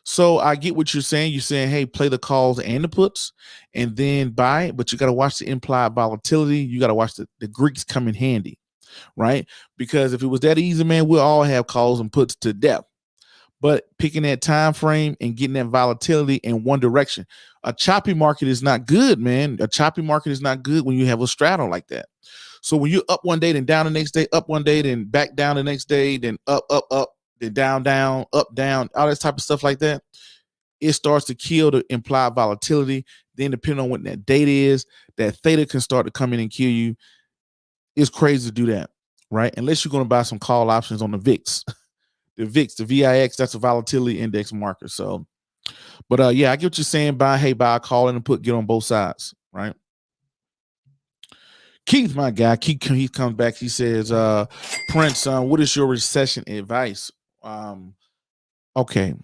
A: So I get what you're saying. You're saying, hey, play the calls and the puts and then buy it, but you got to watch the implied volatility. You got to watch the Greeks come in handy, right? Because if it was that easy, man, we'll all have calls and puts to death. But picking that time frame and getting that volatility in one direction. A choppy market is not good, man. A choppy market is not good when you have a straddle like that. So when you're up one day, then down the next day, up one day, then back down the next day, then up, then down, up, down, all that type of stuff like that, it starts to kill the implied volatility. Then depending on what that date is, that theta can start to come in and kill you. It's crazy to do that, right? Unless you're going to buy some call options on the VIX. The VIX, the VIX, that's a volatility index marker. So, but yeah, I get what you're saying. Buy a call and put, get on both sides, right? Keith, my guy, Keith comes back. He says, Prince, what is your recession advice? Okay,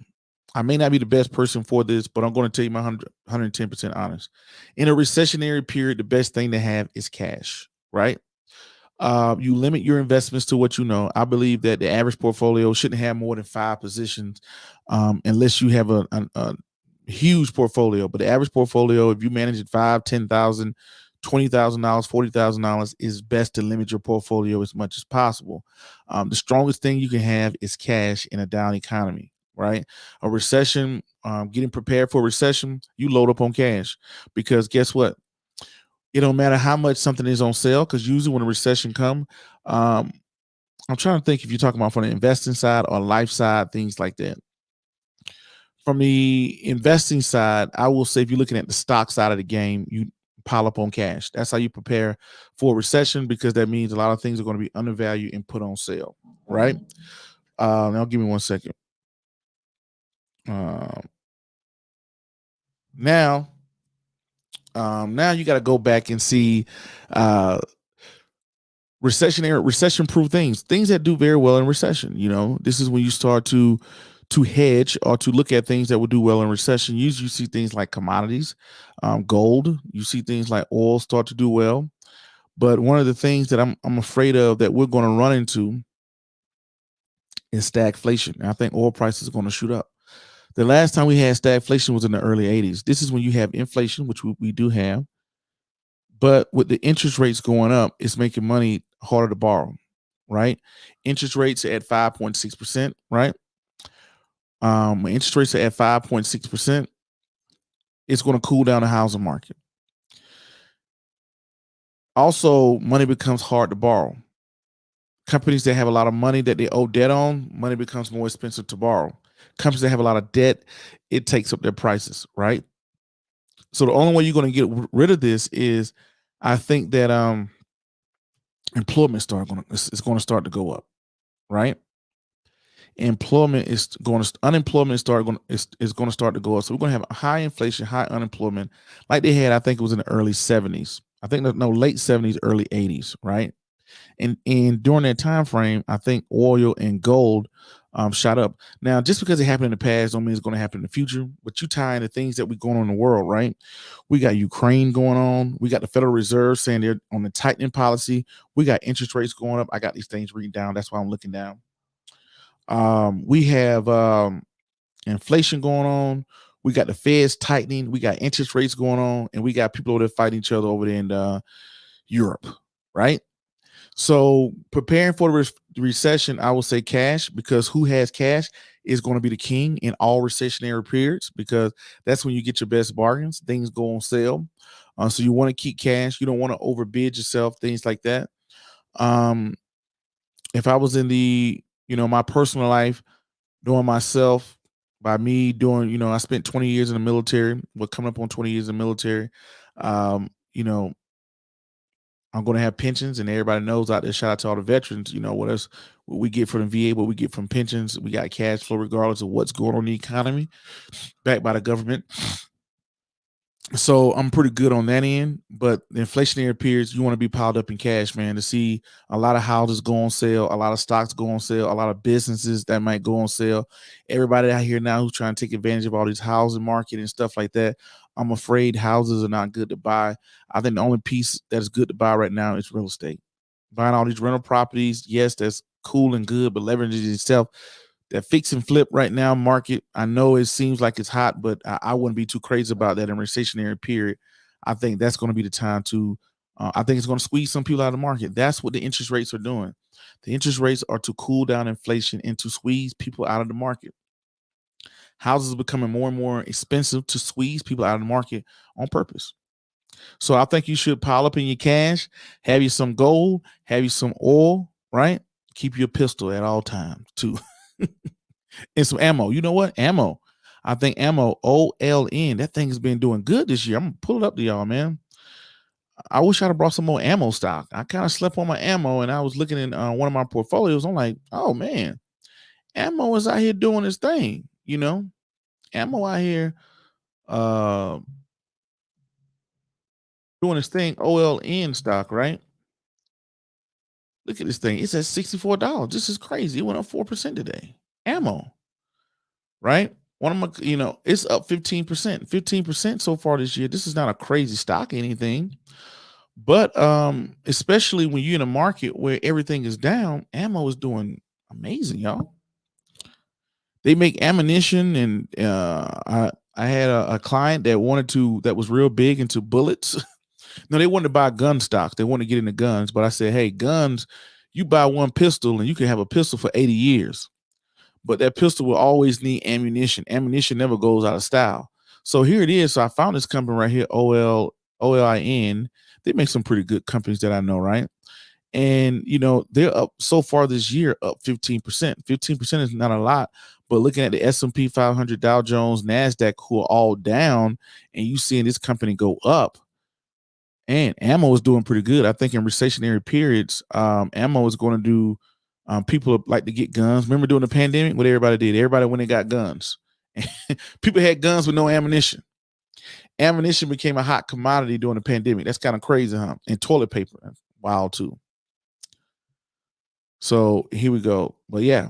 A: I may not be the best person for this, but I'm going to tell you my 110% honest. In a recessionary period, the best thing to have is cash, right? You limit your investments to what you know. I believe that the average portfolio shouldn't have more than 5 positions, unless you have a huge portfolio. But the average portfolio, if you manage it $5,000, $10,000, $20,000, $40,000, is best to limit your portfolio as much as possible. The strongest thing you can have is cash in a down economy, right? A recession, getting prepared for a recession, you load up on cash, because guess what? It don't matter how much something is on sale, because usually when a recession comes, I'm trying to think if you're talking about from the investing side or life side, things like that. From the investing side, I will say if you're looking at the stock side of the game, you pile up on cash. That's how you prepare for a recession, because that means a lot of things are going to be undervalued and put on sale, right? Now give me 1 second. Um, now, now you got to go back and see uh, recession proof things that do very well in recession. This is when you start to hedge or to look at things that will do well in recession. Usually you see things like commodities, gold. You see things like oil start to do well. But one of the things that I'm afraid of that we're going to run into is stagflation. And I think oil prices are going to shoot up. The last time we had stagflation was in the early 80s. This is when you have inflation, which we do have. But with the interest rates going up, it's making money harder to borrow, right? Interest rates are at 5.6%, right? When interest rates are at 5.6%, it's going to cool down the housing market. Also, money becomes hard to borrow. Companies that have a lot of money that they owe debt on, money becomes more expensive to borrow. Companies that have a lot of debt, it takes up their prices, right? So the only way you're going to get rid of this is, I think that employment is going to start to go up, right? Unemployment is going to start to go up. So we're going to have high inflation, high unemployment, like they had. I think it was in the early 70s. I think no, late 70s, early 80s, right? And during that time frame, I think oil and gold shot up. Now, just because it happened in the past don't mean it's going to happen in the future. But you tie in the things that we going on in the world, right? We got Ukraine going on. We got the Federal Reserve saying they're on the tightening policy. We got interest rates going up. I got these things written down. That's why I'm looking down. We have inflation going on. We got the Feds tightening. We got interest rates going on, and we got people over there fighting each other over there in Europe, right? So preparing for the recession, I will say cash, because who has cash is going to be the king in all recessionary periods, because that's when you get your best bargains. Things go on sale. So you want to keep cash. You don't want to overbid yourself, things like that. If I was in my personal life, doing myself, by me doing, I spent 20 years in the military. We're coming up on 20 years in the military. Um, you know, I'm going to have pensions, and everybody knows out there. Shout out to all the veterans. What we get from the VA, what we get from pensions. We got cash flow regardless of what's going on in the economy, backed by the government. So I'm pretty good on that end. But the inflationary periods, you want to be piled up in cash, man, to see a lot of houses go on sale, a lot of stocks go on sale, a lot of businesses that might go on sale. Everybody out here now who's trying to take advantage of all these housing market and stuff like that. I'm afraid houses are not good to buy. I think the only piece that is good to buy right now is real estate. Buying all these rental properties, yes, that's cool and good, but leveraging itself, that fix and flip right now market, I know it seems like it's hot, but I wouldn't be too crazy about that in a recessionary period. I think that's going to be the time to, I think it's going to squeeze some people out of the market. That's what the interest rates are doing. The interest rates are to cool down inflation and to squeeze people out of the market. Houses are becoming more and more expensive to squeeze people out of the market on purpose. So I think you should pile up in your cash, have you some gold, have you some oil, right? Keep your pistol at all times too. And some ammo. You know what? Ammo. I think ammo, OLN, that thing has been doing good this year. I'm gonna pull it up to y'all, man. I wish I'd have brought some more ammo stock. I kind of slept on my ammo, and I was looking in one of my portfolios. I'm like, oh man, ammo is out here doing this thing. Ammo out here uh doing this thing. OLN stock, right? Look at this thing. It's at $64. This is crazy. It went up 4% today. Ammo, right? One of my, it's up 15%. 15% so far this year. This is not a crazy stock or anything. But especially when you're in a market where everything is down, ammo is doing amazing, y'all. They make ammunition, and I had a client that was real big into bullets. No, they wanted to buy gun stocks. They wanted to get into guns, but I said, hey, guns, you buy one pistol and you can have a pistol for 80 years. But that pistol will always need ammunition. Ammunition never goes out of style. So here it is. So I found this company right here, OLIN. They make some pretty good companies that I know, right? And they're up so far this year, up 15%. 15% is not a lot, but looking at the S&P 500, Dow Jones, NASDAQ, who are all down, and you seeing this company go up, and ammo is doing pretty good. I think in recessionary periods, ammo is going to do People like to get guns. Remember during the pandemic, what everybody did? Everybody went and got guns. People had guns with no ammunition. Ammunition became a hot commodity during the pandemic. That's kind of crazy, huh? And toilet paper, that's wild too. So here we go. But yeah,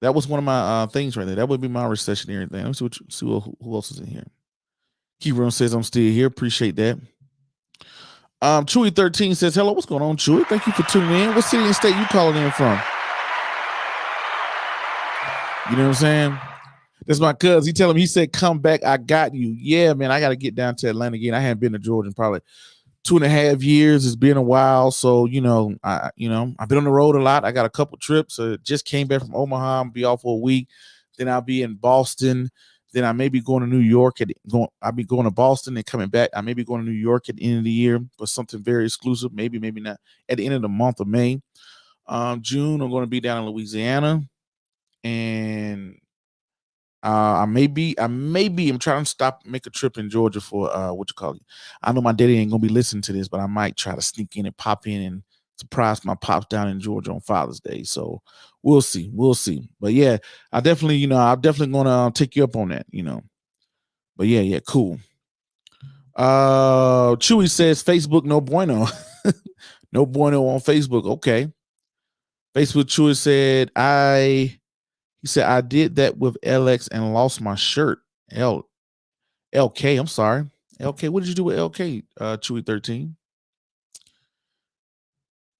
A: that was one of my things right there. That would be my recessionary thing. Let me see who else is in here. Keyroom says I'm still here. Appreciate that. Chewy13 says, hello, what's going on, Chewy? Thank you for tuning in. What city and state you calling in from? You know what I'm saying? That's my cousin. He telling me, he said, come back, I got you. Yeah, man, I got to get down to Atlanta again. I haven't been to Georgia in probably 2.5 years. It's been a while. So, I've been on the road a lot. I got a couple trips. Just came back from Omaha. I'll be off for a week. Then I'll be in Boston. Then I may be going to New York. I'll be going to Boston and coming back. I may be going to New York at the end of the year for something very exclusive. Maybe not. At the end of the month of May. June, I'm going to be down in Louisiana. And I'm trying to make a trip in Georgia for I know my daddy ain't gonna be listening to this, but I might try to sneak in and pop in and surprise my pops down in Georgia on Father's Day. So we'll see. But yeah, I'm definitely gonna take you up on that, But yeah, cool. Chewy says Facebook no bueno. No bueno on Facebook. Okay. Facebook Chewy said he said, I did that with LX and lost my shirt. LK, I'm sorry. LK, what did you do with LK, Chewy 13?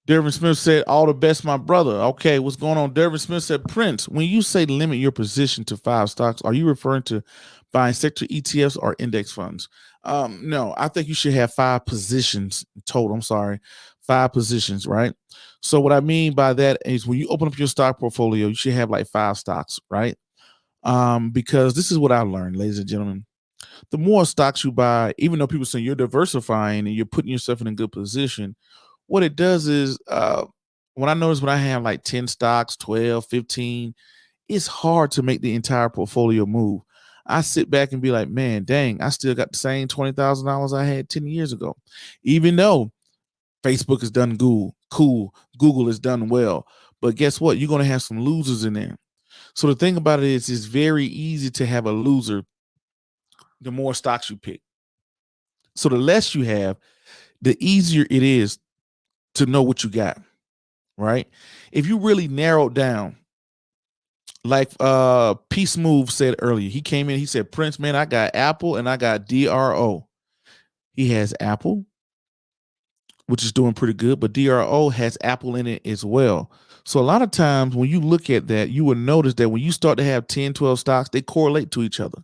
A: Dervin Smith said, all the best, my brother. Okay, what's going on? Dervin Smith said, Prince, when you say limit your position to 5 stocks, are you referring to buying sector ETFs or index funds? No, I think you should have 5 positions total. I'm sorry, 5 positions, right? So what I mean by that is when you open up your stock portfolio, you should have like 5 stocks, right? Because this is what I learned, ladies and gentlemen. The more stocks you buy, even though people say you're diversifying and you're putting yourself in a good position, what it does is when I have like 10 stocks, 12, 15, it's hard to make the entire portfolio move. I sit back and be like, man, dang, I still got the same $20,000 I had 10 years ago. Even though Facebook has done Google has done well. But guess what? You're going to have some losers in there. So the thing about it is it's very easy to have a loser the more stocks you pick. So the less you have, the easier it is to know what you got, right? If you really narrow down, like Peace Move said earlier, he came in, he said, Prince, man, I got Apple and I got DRO. He has Apple, which is doing pretty good, but DRO has Apple in it as well. So a lot of times when you look at that, you will notice that when you start to have 10, 12 stocks, they correlate to each other.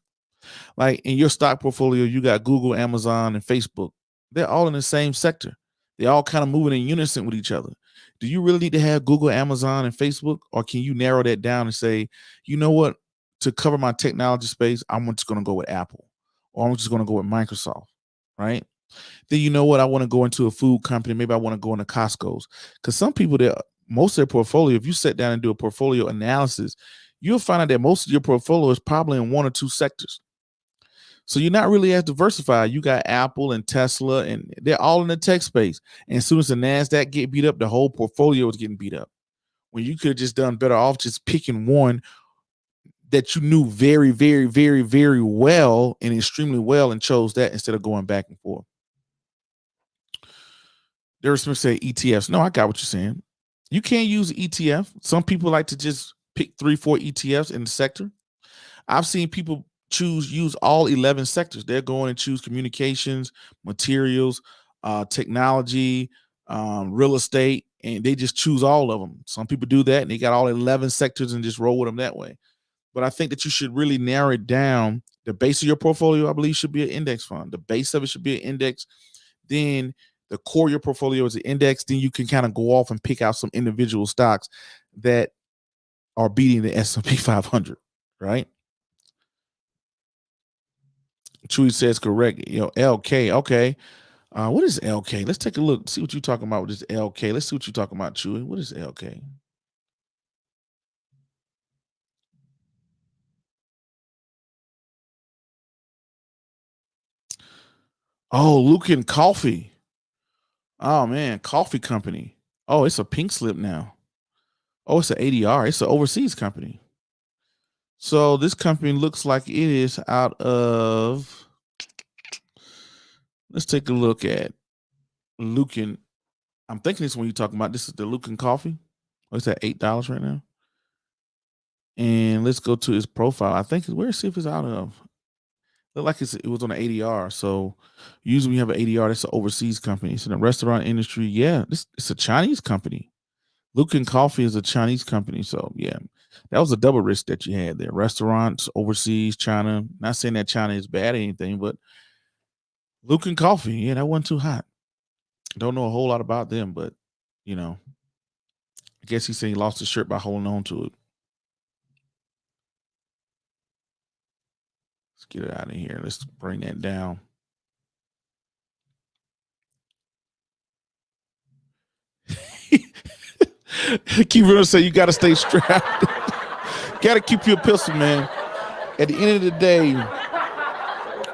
A: Like in your stock portfolio, you got Google, Amazon, and Facebook. They're all in the same sector. They're all kind of moving in unison with each other. Do you really need to have Google, Amazon, and Facebook? Or can you narrow that down and say, you know what? To cover my technology space, I'm just going to go with Apple. Or I'm just going to go with Microsoft, right? Then you know what? I want to go into a food company. Maybe I want to go into Costco's. Because some people, most of their portfolio, if you sit down and do a portfolio analysis, you'll find out that most of your portfolio is probably in 1 or 2 sectors. So you're not really as diversified. You got Apple and Tesla, and they're all in the tech space. And as soon as the NASDAQ get beat up, the whole portfolio is getting beat up. When you could have just done better off just picking one that you knew very, very, very, very well and extremely well and chose that instead of going back and forth. There's some say ETFs. No, I got what you're saying. You can't use ETF. Some people like to just pick 3, 4 ETFs in the sector. I've seen people use all 11 sectors. They're going and choose communications, materials, technology, real estate, and they just choose all of them. Some people do that and they got all 11 sectors and just roll with them that way. But I think that you should really narrow it down. The base of your portfolio, I believe, should be an index fund. The base of it should be an index. Then the core of your portfolio is an index. Then you can kind of go off and pick out some individual stocks that are beating the S&P 500, right? Chewy says correct. LK. Okay. What is LK? Let's take a look. See what you're talking about with this LK. Let's see what you're talking about, Chewy. What is LK? Oh, Lucan Coffee. Oh man, coffee company. Oh, it's a pink slip now. Oh, it's an ADR. It's an overseas company. So this company looks like it is out of. Let's take a look at Lucan. I'm thinking this when you're talking about this is the Lucan coffee. Oh, it's at $8 right now. And let's go to his profile. I think where's see if it's out of. Look like it was on an ADR. So usually when you have an ADR, that's an overseas company. It's in the restaurant industry. Yeah, it's a Chinese company. Lucan Coffee is a Chinese company. So yeah, that was a double risk that you had there. Restaurants, overseas, China. Not saying that China is bad or anything, but Lucan Coffee, yeah, that wasn't too hot. Don't know a whole lot about them, but you know, I guess he said he lost his shirt by holding on to it. Let's get it out of here. Let's bring that down. Keep it say you got to stay strapped. Got to keep your pistol, man. At the end of the day,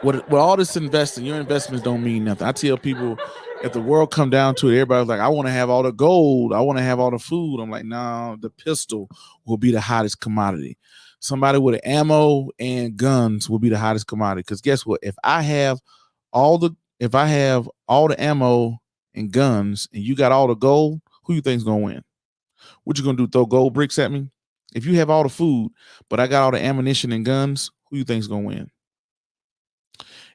A: with all this investing, your investments don't mean nothing. I tell people, if the world come down to it, everybody's like, I want to have all the gold. I want to have all the food. I'm like, no, the pistol will be the hottest commodity. Somebody with ammo and guns will be the hottest commodity. Because guess what? If I have all the ammo and guns and you got all the gold, who you think's gonna win? What you gonna do? Throw gold bricks at me? If you have all the food, but I got all the ammunition and guns, who you think's gonna win?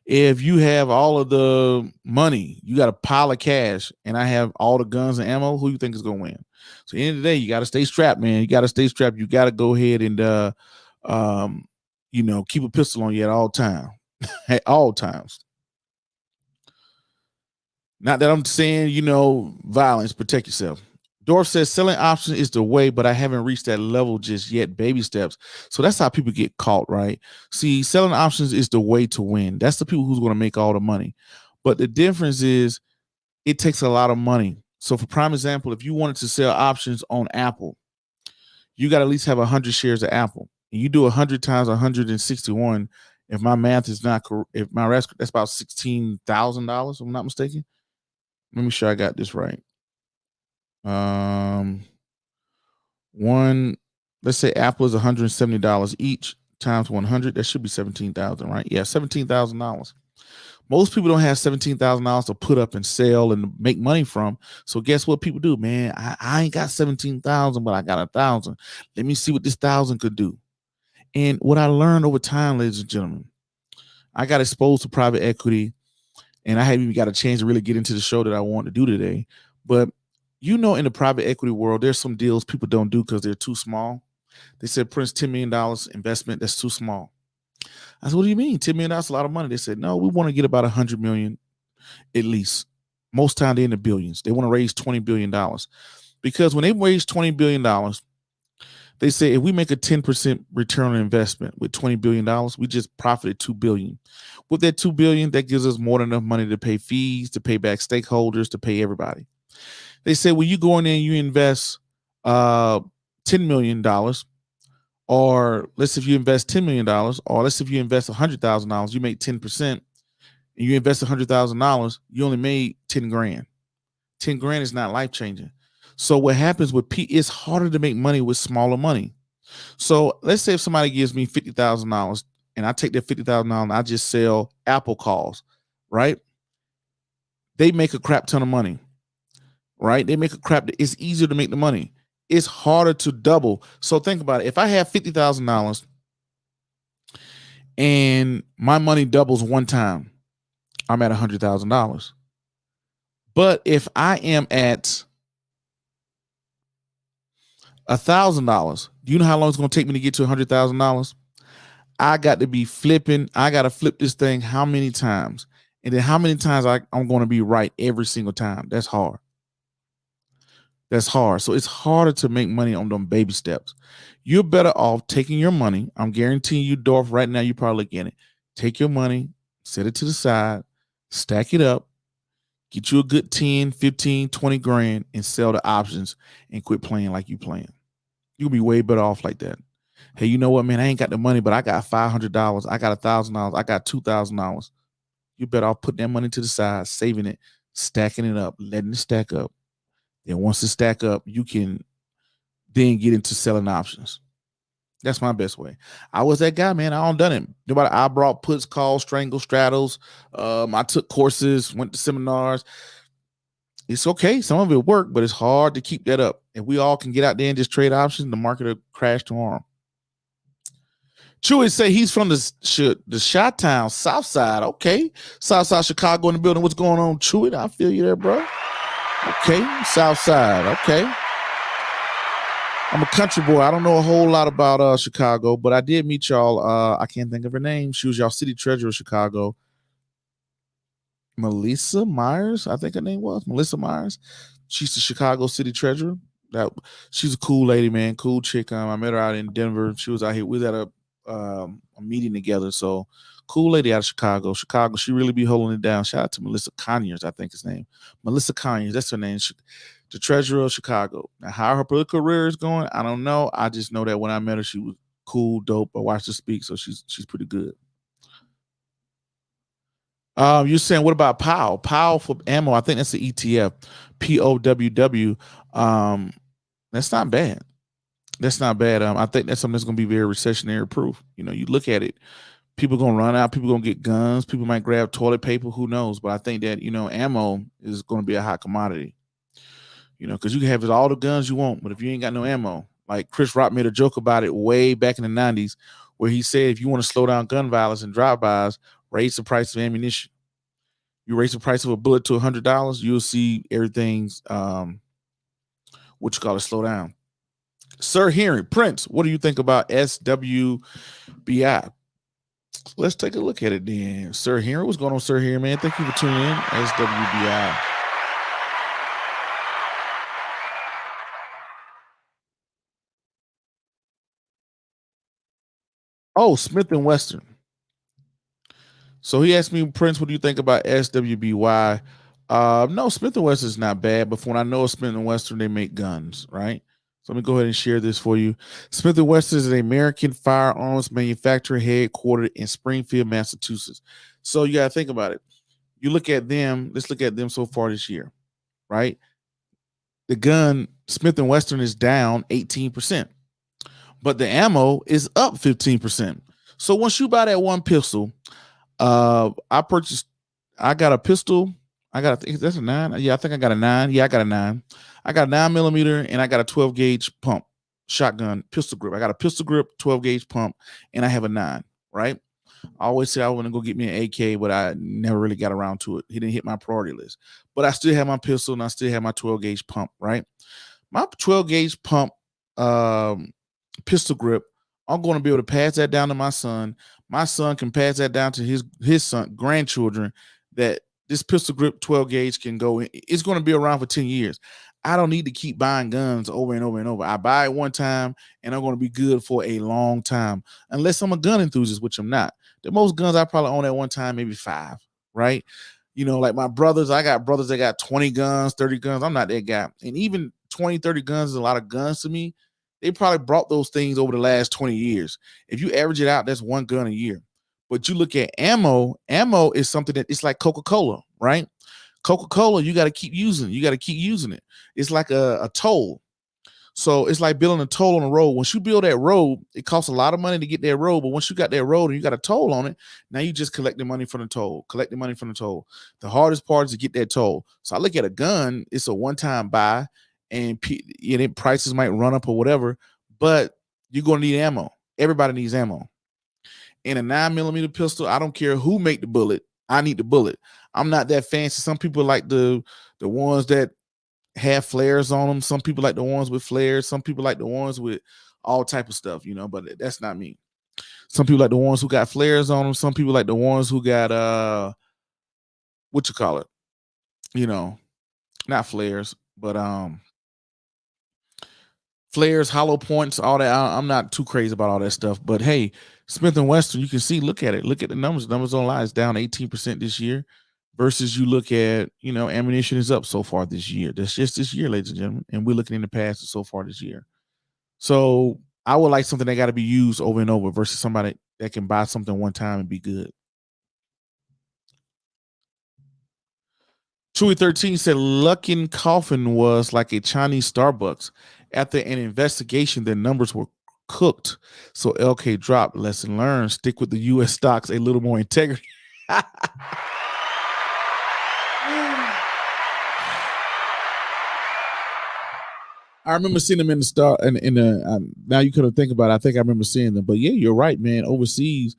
A: If you have all of the money, you got a pile of cash, and I have all the guns and ammo, who you think is gonna win? So at the end of the day, you got to stay strapped, man. You got to stay strapped. You got to go ahead and keep a pistol on you at all time. At all times. Not that I'm saying, violence, protect yourself. Dorf says selling options is the way, but I haven't reached that level just yet. Baby steps. So that's how people get caught, right? See, selling options is the way to win. That's the people who's going to make all the money. But the difference is it takes a lot of money. So for prime example, if you wanted to sell options on Apple, you got to at least have 100 shares of Apple. And you do 100 times 161. If my math is not correct, if my that's about $16,000, if I'm not mistaken. Let me sure I got this right. Let's say Apple is $170 each times 100. That should be 17,000, right? Yeah, $17,000. Most people don't have $17,000 to put up and sell and make money from. So guess what people do, man? I ain't got 17,000, but I got 1,000. Let me see what this 1,000 could do. And what I learned over time, ladies and gentlemen, I got exposed to private equity, and I haven't even got a chance to really get into the show that I want to do today. But in the private equity world, there's some deals people don't do because they're too small. They said, Prince, $10 million investment, that's too small. I said, what do you mean? $10 million is a lot of money. They said, no, we want to get about 100 million at least. Most time they're in the billions. They want to raise $20 billion. Because when they raise $20 billion, they say if we make a 10% return on investment with $20 billion, we just profited $2 billion. With that $2 billion, that gives us more than enough money to pay fees, to pay back stakeholders, to pay everybody. They say, well, you go in there and you invest $10 million, or let's say if you invest $10 million, or let's say if you invest $100,000, you make 10%, and you invest $100,000, you only made 10 grand. 10 grand is not life changing. So what happens with it's harder to make money with smaller money. So let's say if somebody gives me $50,000 and I take that $50,000 and I just sell Apple calls, right? They make a crap ton of money, right? They make a crap. It's easier to make the money. It's harder to double. So think about it. If I have $50,000 and my money doubles one time, I'm at $100,000. But if I am at $1,000, do you know how long it's going to take me to get to $100,000? I got to be flipping. I got to flip this thing how many times? And then how many times I'm going to be right every single time? That's hard. That's hard. So it's harder to make money on them baby steps. You're better off taking your money. I'm guaranteeing you, Dorf, right now, you probably get it. Take your money, set it to the side, stack it up, get you a good 10, 15, 20 grand and sell the options and quit playing like you playing. You'll be way better off like that. Hey, you know what, man? I ain't got the money, but I got $500. I got $1,000. I got $2,000. You better off putting that money to the side, saving it, stacking it up, letting it stack up. And once it stack up, then get into selling options. That's my best way. I was that guy, man. I don't done it. Nobody. I brought puts, calls, strangle, straddles. I took courses, went to seminars. It's okay. Some of it worked, but it's hard to keep that up. If we all can get out there and just trade options, the market will crash tomorrow. Chewy say he's from the Chi-Town, South Side. Okay. South Side Chicago in the building. What's going on, Chewy? I feel you there, bro. Okay. South Side. Okay. I'm a country boy. I don't know a whole lot about Chicago, but I did meet y'all. I can't think of her name. She was y'all city treasurer of Chicago. Melissa Myers, I think her name was Melissa Myers. She's the Chicago city treasurer. She's a cool lady, man. Cool chick. I met her out in Denver. She was out here. We was at a meeting together. So cool lady out of Chicago. She really be holding it down. Shout out to Melissa Conyers, I think his name. Melissa Conyers, that's her name. The treasurer of Chicago. Now, how her political career is going, I don't know. I just know that when I met her, she was cool, dope. I watched her speak, so she's pretty good. You're saying what about POW? POW for ammo. I think that's the ETF. POWW. That's not bad. That's not bad. I think that's something that's going to be very recessionary proof. You know, you look at it, people going to run out, people going to get guns, people might grab toilet paper, who knows? But I think that, you know, ammo is going to be a hot commodity. You know, because you can have all the guns you want, but if you ain't got no ammo, like Chris Rock made a joke about it way back in the 90s, where he said, if you want to slow down gun violence and drive-bys, raise the price of ammunition. You raise the price of a bullet to $100, you'll see everything's slow down. Sir Henry, Prince, what do you think about SWBI? Let's take a look at it then. Sir Henry, what's going on, Sir Henry, man? Thank you for tuning in. SWBI. Oh, Smith & Wesson. So he asked me, Prince, what do you think about SWBY? No, Smith & Wesson is not bad, but from what I know of Smith & Wesson, they make guns, right? So let me go ahead and share this for you. Smith & Wesson is an American firearms manufacturer headquartered in Springfield, Massachusetts. So you got to think about it. You look at them, let's look at them so far this year, right? The gun, Smith & Wesson, is down 18%, but the ammo is up 15%. So once you buy that one pistol, I got a pistol. That's a 9. Yeah, I think I got a 9. Yeah, I got a 9. I got a 9mm and I got a 12 gauge pump shotgun pistol grip. I got a pistol grip, 12 gauge pump, and I have a 9, right? I always say I want to go get me an AK, but I never really got around to it. He didn't hit my priority list. But I still have my pistol and I still have my 12 gauge pump, right? My 12 gauge pump pistol grip, I'm going to be able to pass that down to my son. My son can pass that down to his son, grandchildren, that this pistol grip 12 gauge can go in. It's going to be around for 10 years. I don't need to keep buying guns over and over and over. I buy it one time and I'm going to be good for a long time, unless I'm a gun enthusiast, which I'm not. The most guns I probably own at one time, maybe 5, right? You know, like my brothers, I got brothers that got 20 guns, 30 guns. I'm not that guy. And even 20, 30 guns is a lot of guns to me. They probably brought those things over the last 20 years. If you average it out, that's one gun a year. But you look at ammo is something that it's like Coca-Cola, right? Coca-Cola, you got to keep using it. You got to keep using it. It's like a toll. So it's like building a toll on a road. Once you build that road, it costs a lot of money to get that road. But once you got that road and you got a toll on it, now you just collect the money from the toll, The hardest part is to get that toll. So I look at a gun, it's a one-time buy, and prices might run up or whatever, but you're going to need ammo. Everybody needs ammo. In a 9mm pistol, I don't care who make the bullet. I need the bullet. I'm not that fancy. Some people like the ones that have flares on them. Some people like the ones with flares. Some people like the ones with all type of stuff, you know, but that's not me. Some people like the ones who got flares on them. Some people like the ones who got what you call it? You know, not flares, but flares, hollow points, all that. I'm not too crazy about all that stuff. But hey, Smith & Wesson, you can see, look at it. Look at the numbers. Numbers online is down 18% this year. Versus you look at, you know, ammunition is up so far this year. That's just this year, ladies and gentlemen. And we're looking in the past so far this year. So I would like something that got to be used over and over versus somebody that can buy something one time and be good. Chewy 13 said Luckin Coffin was like a Chinese Starbucks. After an investigation, their numbers were cooked. So LK dropped. Lesson learned. Stick with the U.S. stocks, a little more integrity. I remember seeing them in the start in the now you couldn't think about it. I think I remember seeing them. But yeah, you're right, man. Overseas,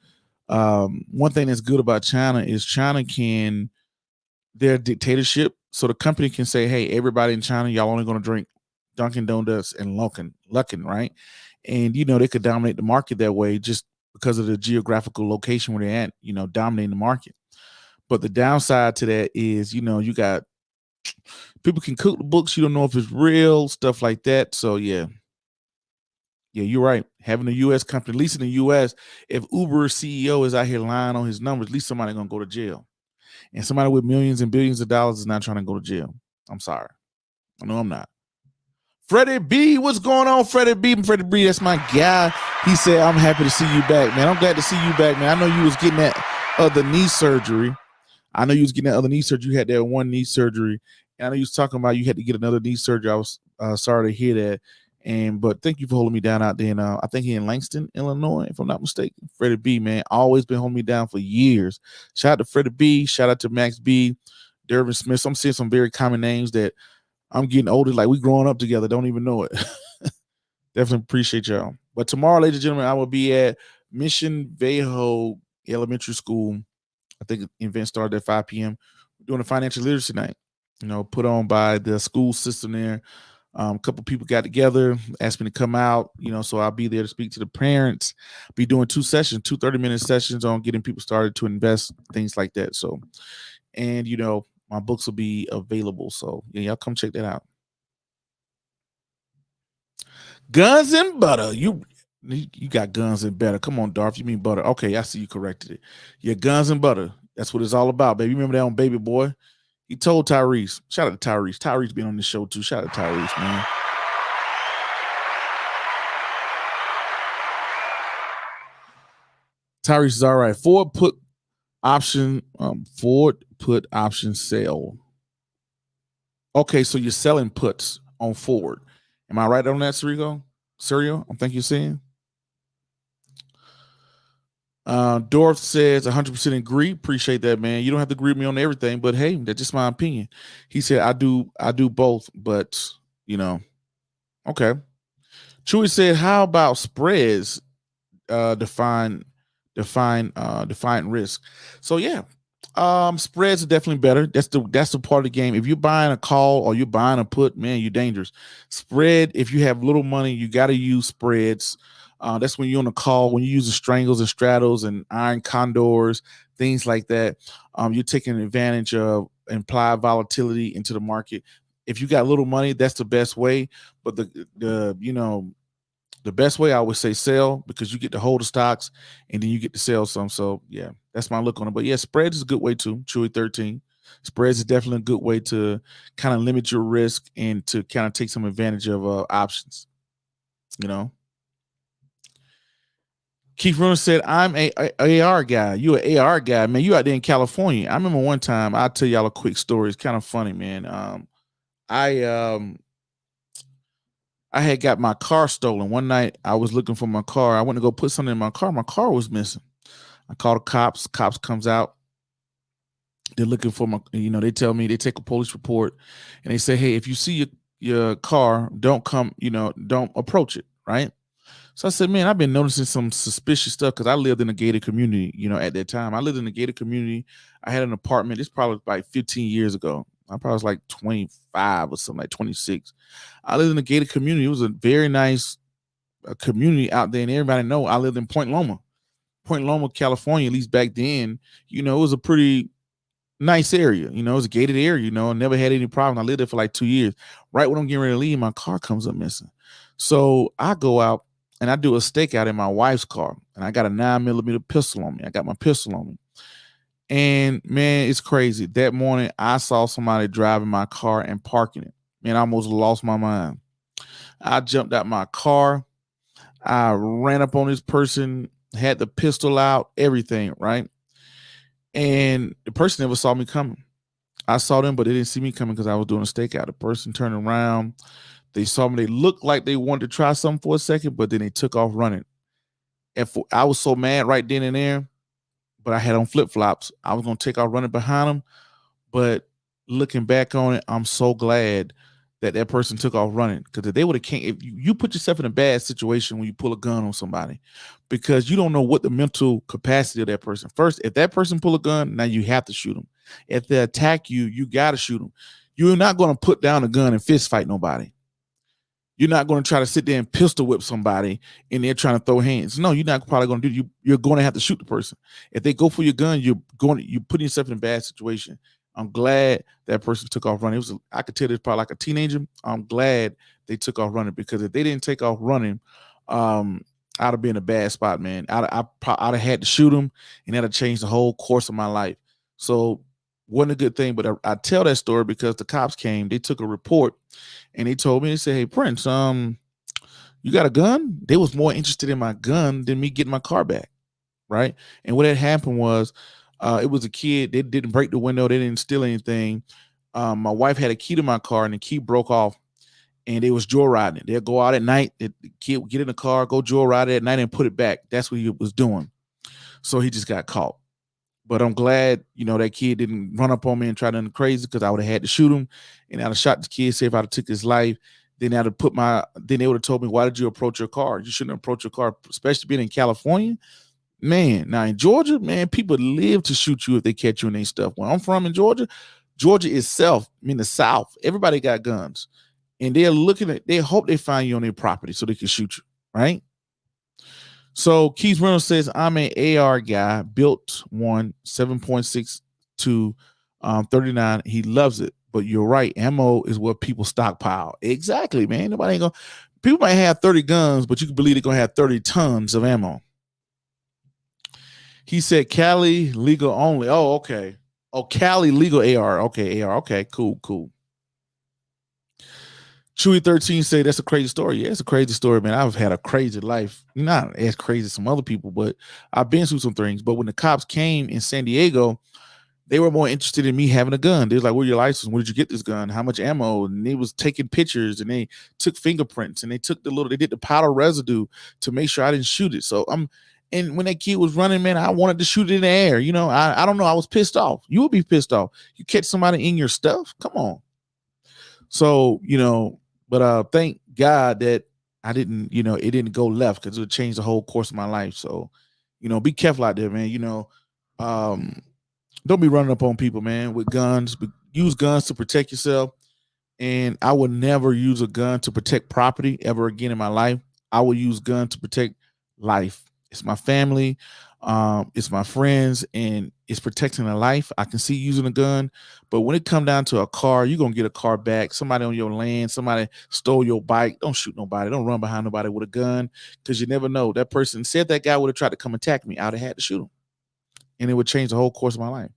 A: one thing that's good about China is China can their dictatorship. So the company can say, hey, everybody in China, y'all only gonna drink Dunkin' Donuts and Luckin, right? And they could dominate the market that way just because of the geographical location where they're at, dominating the market. But the downside to that is, you got people can cook the books, you don't know if it's real, stuff like that. So yeah. Yeah, you're right. Having a US company, at least in the US, if Uber CEO is out here lying on his numbers, at least somebody gonna go to jail. And somebody with millions and billions of dollars is not trying to go to jail. I'm sorry. No, I'm not. Freddie B, what's going on, Freddie B? Freddie B, that's my guy. He said, I'm happy to see you back, man. I'm glad to see you back, man. I know you was getting that other knee surgery. You had that one knee surgery. And I know you was talking about you had to get another knee surgery. I was sorry to hear that. But thank you for holding me down out there. And I think he in Langston, Illinois, if I'm not mistaken. Freddie B, man, always been holding me down for years. Shout out to Freddie B. Shout out to Max B. Dervin Smith. I'm seeing some very common names that I'm getting older. Like we growing up together. Don't even know it. Definitely appreciate y'all. But tomorrow, ladies and gentlemen, I will be at Mission Viejo Elementary School. I think the event started at 5 p.m. We're doing a financial literacy night, put on by the school system there. A couple people got together, asked me to come out, so I'll be there to speak to the parents. Be doing 2 30-minute sessions on getting people started to invest, things like that. So, and my books will be available. So yeah, y'all come check that out. Guns and butter. You got guns and butter. Come on, Darth. You mean butter? Okay, I see you corrected it. Yeah, guns and butter. That's what it's all about, baby. You remember that on Baby Boy? He told Tyrese. Shout out to Tyrese. Tyrese been on the show too. Shout out to Tyrese, man. Tyrese is all right. Ford put option sale. Okay, so you're selling puts on Ford. Am I right on that, Serial? I think you're saying. Dorf says 100% agree. Appreciate that, man. You don't have to agree with me on everything, but hey, that's just my opinion. He said I do both, but okay. Chewy said, how about spreads? Define risk. So yeah, spreads are definitely better. That's the part of the game. If you're buying a call or you're buying a put, man, you're dangerous. Spread, if you have little money, you got to use spreads. That's when you're on a call, when you use the strangles and straddles and iron condors, things like that. You're taking advantage of implied volatility into the market. If you got little money, that's the best way. But the best way I would say sell, because you get to hold the stocks and then you get to sell some. So yeah, that's my look on it. But yeah, spreads is a good way too. Chewy 13. Spreads is definitely a good way to kind of limit your risk and to kind of take some advantage of options. Keith Rooney said, I'm a AR guy. You an AR guy, man. You out there in California. I remember one time, I'll tell y'all a quick story. It's kind of funny, man. I had got my car stolen. One night I was looking for my car. I went to go put something in my car. My car was missing. I called the cops. Cops comes out. They're looking for my, they tell me, they take a police report and they say, hey, if you see your car, don't come, don't approach it. Right. So I said, man, I've been noticing some suspicious stuff because I lived in a gated community, at that time. I lived in a gated community. I had an apartment. It's probably like 15 years ago. I probably was like 25 or something, like 26. I lived in a gated community. It was a very nice community out there. And everybody know I lived in Point Loma, California, at least back then. It was a pretty nice area. It was a gated area, I never had any problem. I lived there for like 2 years. Right when I'm getting ready to leave, my car comes up missing. So I go out and I do a stakeout in my wife's car. And I got a 9mm pistol on me. I got my pistol on me. And man, it's crazy. That morning, I saw somebody driving my car and parking it. Man, I almost lost my mind. I jumped out my car. I ran up on this person, had the pistol out, everything, right? And the person never saw me coming. I saw them, but they didn't see me coming because I was doing a stakeout. The person turned around. They saw me. They looked like they wanted to try something for a second, but then they took off running. And I was so mad right then and there, but I had on flip-flops. I was going to take off running behind them. But looking back on it, I'm so glad that person took off running, because if they would have came, if you put yourself in a bad situation when you pull a gun on somebody, because you don't know what the mental capacity of that person. First, if that person pull a gun, now you have to shoot them. If they attack you, you got to shoot them. You're not going to put down a gun and fist fight nobody. You're not going to try to sit there and pistol whip somebody and they're trying to throw hands. No, you're not probably going to do. You're going to have to shoot the person. If they go for your gun, you're putting yourself in a bad situation. I'm glad that person took off running. I could tell this probably like a teenager. I'm glad they took off running, because if they didn't take off running, I'd have been in a bad spot, man. I'd have had to shoot them, and that'd have changed the whole course of my life. So wasn't a good thing, but I tell that story because the cops came. They took a report, and they told me, they said, "Hey, Prince, you got a gun?" They was more interested in my gun than me getting my car back, right? And what had happened was, it was a kid. They didn't break the window. They didn't steal anything. My wife had a key to my car, and the key broke off, and they was joyriding. They'd go out at night. The kid would get in the car, go joyride at night, and put it back. That's what he was doing. So he just got caught. But I'm glad, that kid didn't run up on me and try nothing crazy, because I would have had to shoot him, and I'd have shot the kid. Say if I'd have took his life, then I'd have then they would have told me, "Why did you approach your car? You shouldn't approach your car," especially being in California. Man, now in Georgia, man, people live to shoot you if they catch you in their stuff. Where I'm from in Georgia itself, the South, everybody got guns. And they hope they find you on their property so they can shoot you, right? So Keith Reynolds says, "I'm an AR guy, built one 7.6 to 39. He loves it. But you're right, ammo is what people stockpile." Exactly, man. People might have 30 guns, but you can believe they're gonna have 30 tons of ammo. He said Cali legal only. Oh, okay. Oh, Cali legal AR. Okay, AR. Okay, cool. Chewy 13 say that's a crazy story. Yeah, it's a crazy story, man. I've had a crazy life. Not as crazy as some other people, but I've been through some things. But when the cops came in San Diego, they were more interested in me having a gun. They was like, "Where's your license? Where did you get this gun? How much ammo?" And they was taking pictures, and they took fingerprints, and they did the powder residue to make sure I didn't shoot it. So and when that kid was running, man, I wanted to shoot it in the air. I don't know. I was pissed off. You would be pissed off. You catch somebody in your stuff. Come on. So, but thank God that I didn't, it didn't go left, because it would change the whole course of my life. So, be careful out there, man. Don't be running up on people, man, with guns. But use guns to protect yourself. And I would never use a gun to protect property ever again in my life. I will use gun to protect life. It's my family, it's my friends, and it's protecting a life. I can see using a gun, but when it come down to a car, you're gonna get a car back. Somebody on your land, somebody stole your bike. Don't shoot nobody. Don't run behind nobody with a gun, because you never know. That person said that guy would have tried to come attack me. I'd have had to shoot him, and it would change the whole course of my life.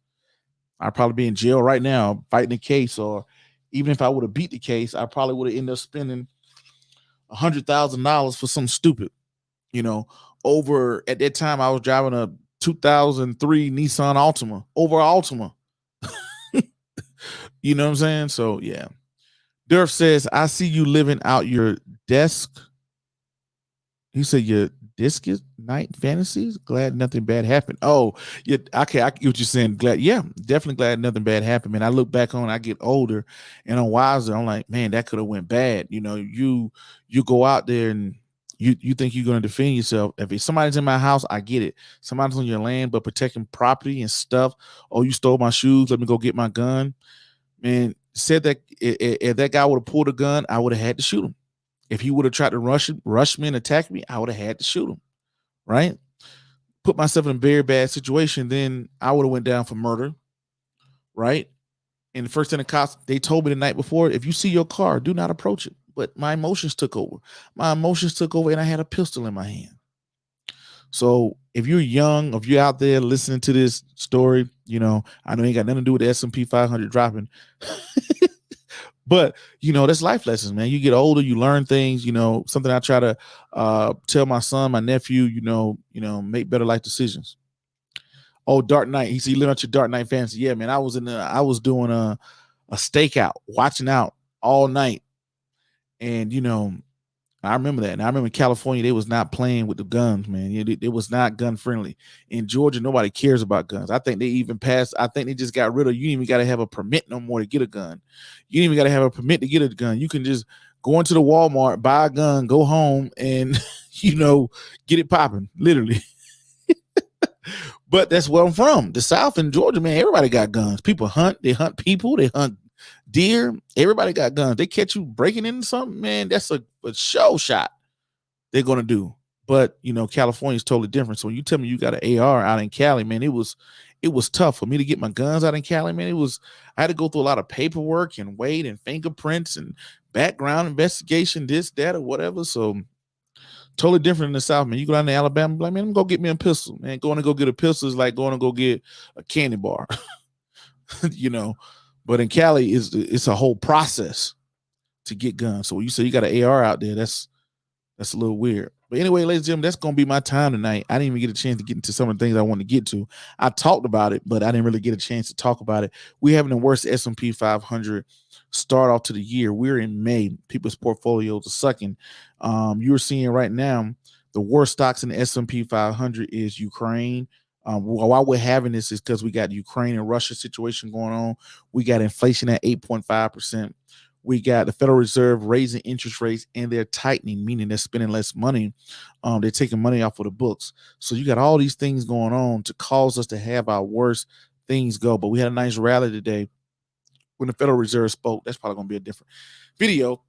A: I'd probably be in jail right now fighting a case, or even if I would have beat the case, I probably would have ended up spending $100,000 for something stupid. Over at that time I was driving a 2003 Nissan Altima over Altima. You know what I'm saying? So yeah. Durf says, "I see you living out your desk." He said your discus night fantasies. Glad nothing bad happened. Oh, yeah. Okay, I get what you're saying. Definitely glad nothing bad happened, man. I look back on, I get older and I'm wiser. I'm like, man, that could have went bad. You go out there and you think you're going to defend yourself. If somebody's in my house, I get it. Somebody's on your land, but protecting property and stuff. "Oh, you stole my shoes. Let me go get my gun." Man, said that if that guy would have pulled a gun, I would have had to shoot him. If he would have tried to rush me and attack me, I would have had to shoot him. Right? Put myself in a very bad situation. Then I would have went down for murder. Right? And the first thing the cops, they told me the night before, "If you see your car, do not approach it." But my emotions took over. And I had a pistol in my hand. So if you're young, if you're out there listening to this story, I know it ain't got nothing to do with the S&P 500 dropping. But, that's life lessons, man. You get older, you learn things, something I try to tell my son, my nephew, make better life decisions. Oh, Dark Knight. He said, "You live out your Dark Knight fantasy." Yeah, man. I was doing a stakeout, watching out all night. And I remember that. And I remember in California, they was not playing with the guns, man. It was not gun friendly. In Georgia, nobody cares about guns. I think they even passed. I think they just got rid of. You didn't even got to have a permit no more to get a gun. You didn't even got to have a permit to get a gun. You can just go into the Walmart, buy a gun, go home, and get it popping, literally. But that's where I'm from. The South in Georgia, man, everybody got guns. People hunt. They hunt people. They hunt deer. Everybody got guns. They catch you breaking into something, man, that's a show shot they're going to do. But, California is totally different. So when you tell me you got an AR out in Cali, man, it was tough for me to get my guns out in Cali, man. I had to go through a lot of paperwork and wait and fingerprints and background investigation, this, that, or whatever. So totally different in the South, man. You go down to Alabama, like, man, I'm going to go get me a pistol, man. Going to go get a pistol is like going to go get a candy bar, But in Cali, it's a whole process to get guns. So when you say you got an AR out there, that's a little weird. But anyway, ladies and gentlemen, that's going to be my time tonight. I didn't even get a chance to get into some of the things I want to get to. I talked about it, but I didn't really get a chance to talk about it. We're having the worst S&P 500 start off to the year. We're in May. People's portfolios are sucking. You're seeing right now the worst stocks in the S&P 500 is Ukraine. Why we're having this is because we got the Ukraine and Russia situation going on. We got inflation at 8.5%. We got the Federal Reserve raising interest rates and they're tightening, meaning they're spending less money. They're taking money off of the books. So you got all these things going on to cause us to have our worst things go. But we had a nice rally today when the Federal Reserve spoke. That's probably going to be a different video.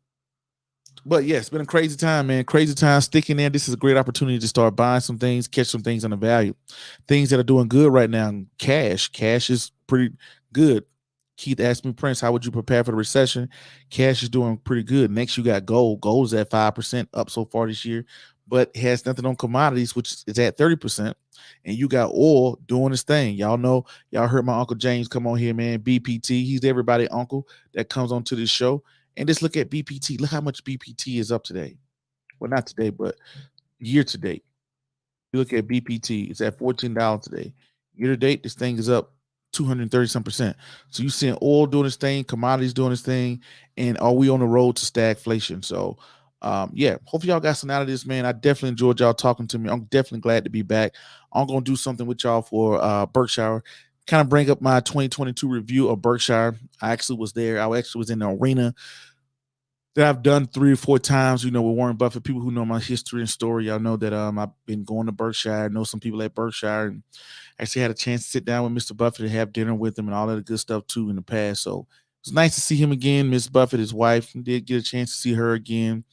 A: But yeah, it's been a crazy time, man. Crazy time. Sticking there. This is a great opportunity to start buying some things, catch some things on the value. Things that are doing good right now. Cash is pretty good. Keith asked me, Prince, how would you prepare for the recession? Cash is doing pretty good. Next, you got gold. Gold is at 5% up so far this year, but has nothing on commodities, which is at 30%. And you got oil doing its thing. Y'all know, y'all heard my Uncle James come on here, man. BPT. He's everybody uncle that comes onto this show. And just look at BPT. Look how much BPT is up today. Well, not today, but year to date. You look at BPT, it's at $14 today. Year to date, this thing is up 230 some percent. So you seeing oil doing its thing, commodities doing its thing, and are we on the road to stagflation? So yeah, hopefully y'all got some out of this, man. I definitely enjoyed y'all talking to me. I'm definitely glad to be back. I'm gonna do something with y'all for Berkshire, kind of bring up my 2022 review of Berkshire. I actually was there. I actually was in the arena that I've done 3 or 4 times, with Warren Buffett. People who know my history and story, y'all know that I've been going to Berkshire. I know some people at Berkshire, and actually had a chance to sit down with Mr. Buffett and have dinner with him and all that good stuff too in the past. So it was nice to see him again. Miss Buffett, his wife, did get a chance to see her again.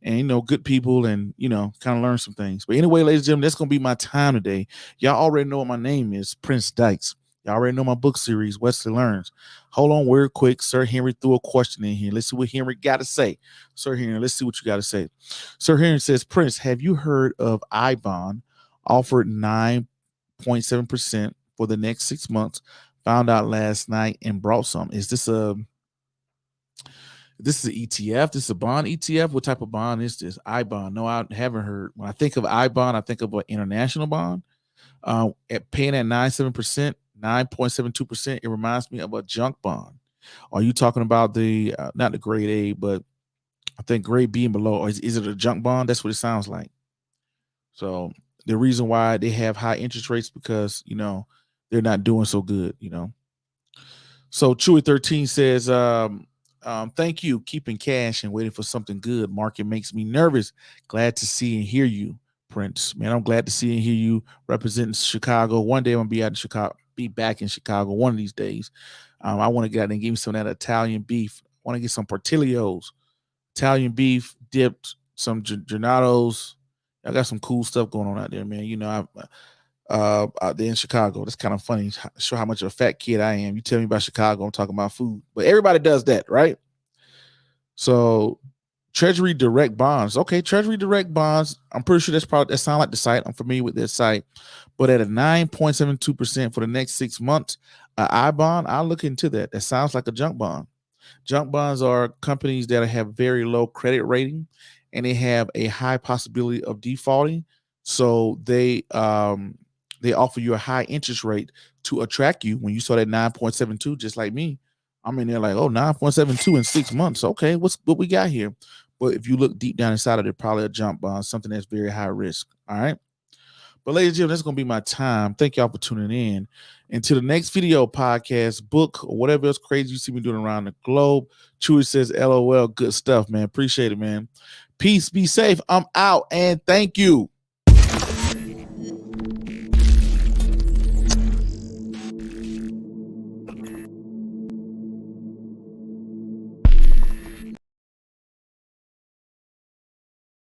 A: And, good people and, kind of learn some things. But anyway, ladies and gentlemen, that's going to be my time today. Y'all already know what my name is, Prince Dykes. Y'all already know my book series, Wesley Learns. Hold on real quick. Sir Henry threw a question in here. Let's see what Henry got to say. Sir Henry, let's see what you got to say. Sir Henry says, Prince, have you heard of iBond offered 9.7% for the next 6 months? Found out last night and brought some. Is this an ETF? This is a bond ETF? What type of bond is this? iBond. No, I haven't heard. When I think of iBond, I think of an international bond. Paying at 9.72%, it reminds me of a junk bond. Are you talking about the not the grade A, but I think grade B and below? Or is it a junk bond? That's what it sounds like. So the reason why they have high interest rates because they're not doing so good. So Chewy13 says, thank you, keeping cash and waiting for something good. Market makes me nervous. Glad to see and hear you, Prince. Man, I'm glad to see and hear you representing Chicago. One day I'm gonna be out in Chicago, be back in Chicago one of these days. I want to get out and give me some of that Italian beef. I want to get some Portillo's, Italian beef dipped, some Gernatos. I got some cool stuff going on out there, man. Out there in Chicago. That's kind of funny. Show how much of a fat kid I am. You tell me about Chicago, I'm talking about food. But everybody does that, right? So Treasury Direct Bonds. Okay, Treasury Direct Bonds. I'm pretty sure that sounds like the site. I'm familiar with this site. But at a 9.72% for the next 6 months, iBond, I'll look into that. That sounds like a junk bond. Junk bonds are companies that have very low credit rating and they have a high possibility of defaulting. So they offer you a high interest rate to attract you. When you saw that 9.72, just like me, I'm in there like, 9.72 in 6 months. Okay, what we got here? But if you look deep down inside of it, probably a jump bond, something that's very high risk. All right. But ladies and gentlemen, that's going to be my time. Thank y'all for tuning in. Until the next video, podcast, book, or whatever else crazy you see me doing around the globe. Chewy says, LOL, good stuff, man. Appreciate it, man. Peace, be safe. I'm out, and thank you.